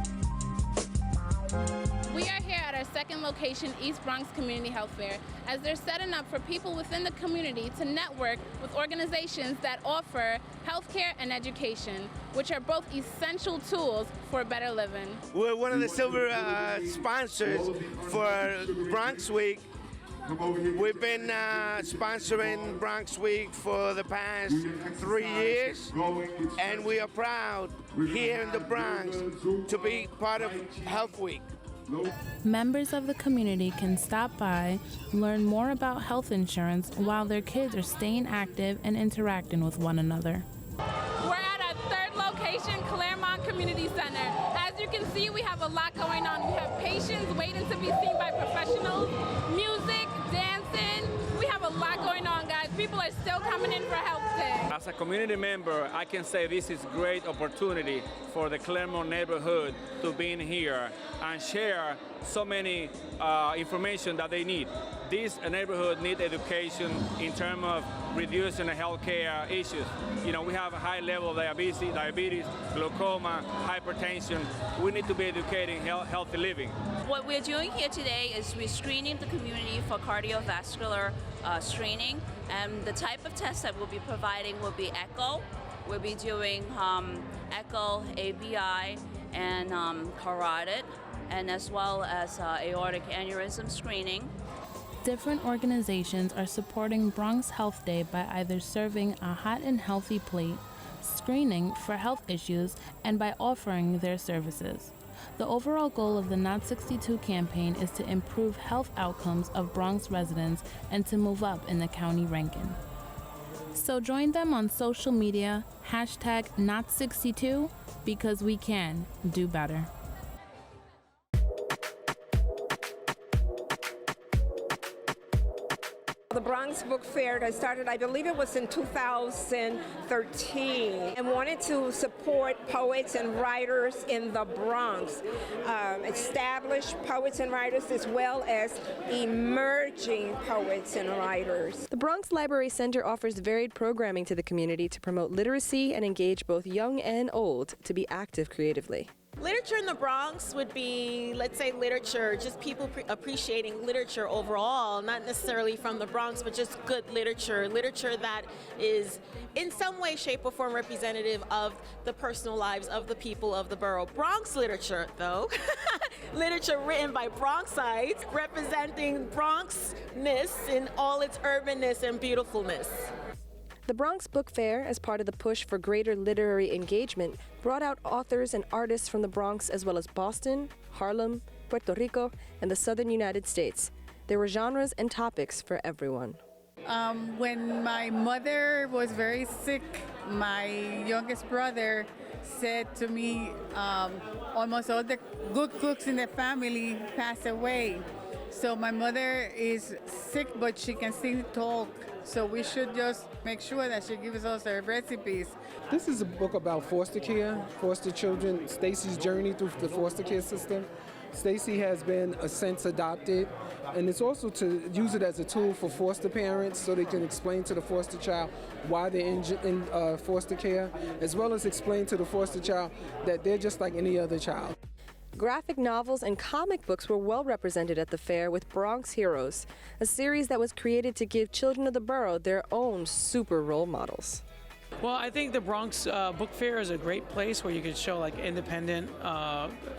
We are here at our second location, East Bronx Community Health Fair, as they're setting up for people within the community to network with organizations that offer healthcare and education, which are both essential tools for a better living. We're one of the silver sponsors for Bronx Week. We've been sponsoring Bronx Week for the past 3 years, and we are proud here in the Bronx to be part of Health Week. Members of the community can stop by, learn more about health insurance while their kids are staying active and interacting with one another. We're at our third location, Claremont Community Center. As you can see, we have a lot going on. We have patients waiting to be seen by professionals, music, dancing. We have a lot going on, guys. People are still coming in for Health Day. As a community member, I can say this is a great opportunity for the Claremont neighborhood to be in here and share so many information that they need. This neighborhood needs education in terms of reducing the healthcare issues. You know, we have a high level of diabetes, glaucoma, hypertension. We need to be educating healthy living. What we're doing here today is we're screening the community for cardiovascular screening, and the type of tests that we'll be providing will be echo. We'll be doing echo, ABI, and carotid, and as well as aortic aneurysm screening. Different organizations are supporting Bronx Health Day by either serving a hot and healthy plate, screening for health issues, and by offering their services. The overall goal of the Not 62 campaign is to improve health outcomes of Bronx residents and to move up in the county ranking. So join them on social media, hashtag Not62, because we can do better. The Bronx Book Fair that started, I believe it was in 2013, and wanted to support poets and writers in the Bronx, established poets and writers as well as emerging poets and writers. The Bronx Library Center offers varied programming to the community to promote literacy and engage both young and old to be active creatively. Literature in the Bronx would be, let's say, literature, just people appreciating literature overall, not necessarily from the Bronx, but just good literature, literature that is in some way, shape, or form representative of the personal lives of the people of the borough. Bronx literature, though, literature written by Bronxites, representing Bronxness in all its urbanness and beautifulness. The Bronx Book Fair, as part of the push for greater literary engagement, brought out authors and artists from the Bronx as well as Boston, Harlem, Puerto Rico, and the southern United States. There were genres and topics for everyone. When my mother was very sick, my youngest brother said to me, almost all the good cooks in the family passed away. So my mother is sick, but she can still talk. So we should just make sure that she gives us her recipes. This is a book about foster care, foster children, Stacy's journey through the foster care system. Stacy has been since adopted, and it's also to use it as a tool for foster parents so they can explain to the foster child why they're in foster care, as well as explain to the foster child that they're just like any other child. Graphic novels and comic books were well represented at the fair with Bronx Heroes, a series that was created to give children of the borough their own super role models. Well, I think the Bronx Book Fair is a great place where you could show like independent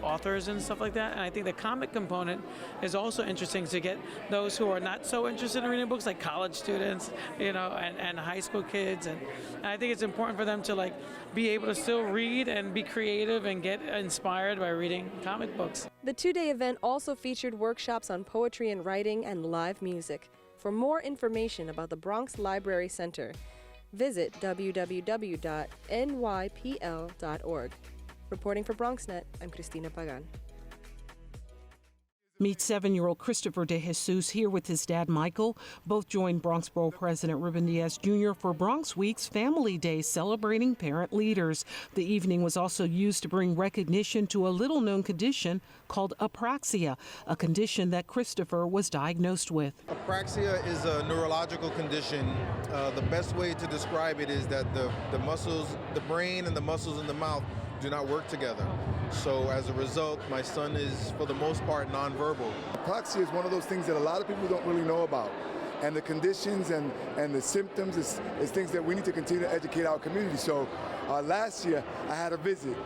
authors and stuff like that. And I think the comic component is also interesting to get those who are not so interested in reading books, like college students, you know, and high school kids. And I think it's important for them to like be able to still read and be creative and get inspired by reading comic books. The two-day event also featured workshops on poetry and writing and live music. For more information about the Bronx Library Center, visit www.nypl.org. Reporting for BronxNet, I'm Cristina Pagan. Meet 7-year-old Christopher De Jesus here with his dad, Michael. Both joined Bronx Ball President Ruben Diaz Jr. for Bronx Week's Family Day, celebrating parent leaders. The evening was also used to bring recognition to a little-known condition called apraxia, a condition that Christopher was diagnosed with. Apraxia is a neurological condition. The best way to describe it is that the muscles, the brain and the muscles in the mouth do not work together. So as a result, my son is, for the most part, nonverbal. Apraxia is one of those things that a lot of people don't really know about. And the conditions and the symptoms is things that we need to continue to educate our community. So last year, I had a visit,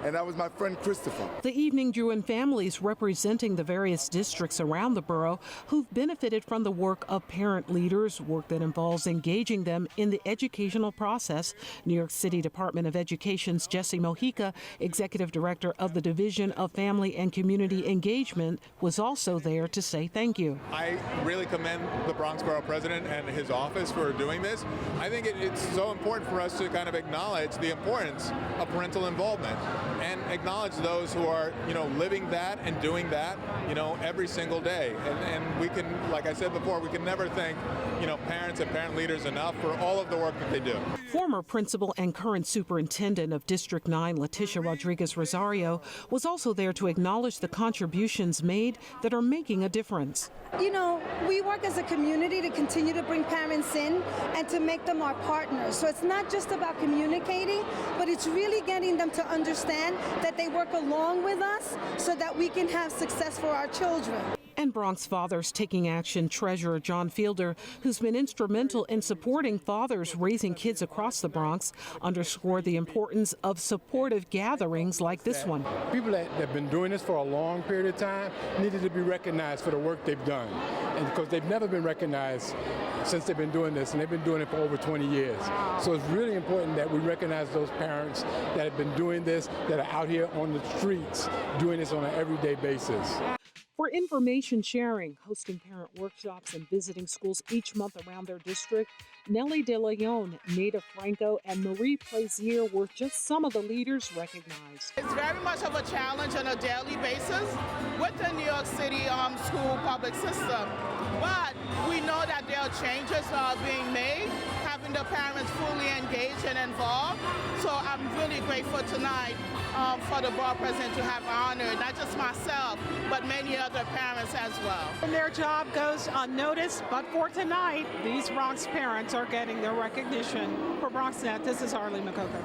and that was my friend Christopher. The evening drew in families representing the various districts around the borough who've benefited from the work of parent leaders, work that involves engaging them in the educational process. New York City Department of Education's Jesse Mojica, executive director of the Division of Family and Community Engagement, was also there to say thank you. I really commend the Bronx Borough President and his office for doing this. I think it's so important for us to kind of acknowledge the importance of parental involvement and acknowledge those who are, living that and doing that, every single day. And we can, like I said before, we can never thank, parents and parent leaders enough for all of the work that they do. Former principal and current superintendent of District 9, Leticia Rodriguez Rosario, was also there to acknowledge the contributions made that are making a difference. We work as a community to continue to bring parents in and to make them our partners. So it's not just about communicating, but it's really getting them to understand that they work along with us so that we can have success for our children. And Bronx Fathers Taking Action Treasurer John Fielder, who's been instrumental in supporting fathers raising kids across the Bronx, underscored the importance of supportive gatherings like this one. People that have been doing this for a long period of time needed to be recognized for the work they've done. And because they've never been recognized since they've been doing this, and they've been doing it for over 20 years. So it's really important that we recognize those parents that have been doing this, that are out here on the streets doing this on an everyday basis. For information sharing, hosting parent workshops, and visiting schools each month around their district, Nellie De Leon, Nada Franco, and Marie Plaisir were just some of the leaders recognized. It's very much of a challenge on a daily basis with the New York City school public system. But we know that there are changes being made, having the parents fully engaged and involved. So I'm really grateful tonight for the borough president to have honored not just myself, but many other parents as well. And their job goes unnoticed, but for tonight, these Bronx parents are getting their recognition. For BronxNet, this is Harley McCoker.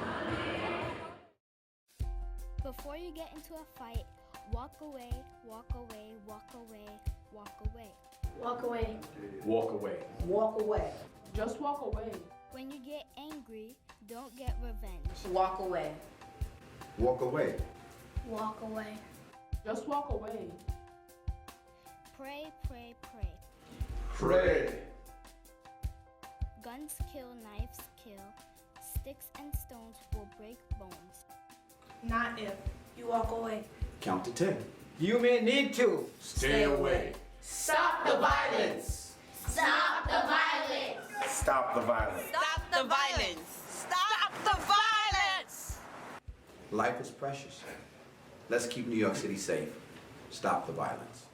Before you get into a fight, walk away, walk away, walk away, walk away. Walk away. Walk away. Walk away. Just walk away. When you get angry, don't get revenge. Walk away. Walk away. Walk away. Just walk away. Pray, pray, pray. Pray. Guns kill, knives kill. Sticks and stones will break bones. Not if you walk away. Count to 10. You may need to Stay away. Stop the violence. Stop the violence. Stop the violence. Stop the violence. Stop the violence. Life is precious. Let's keep New York City safe. Stop the violence.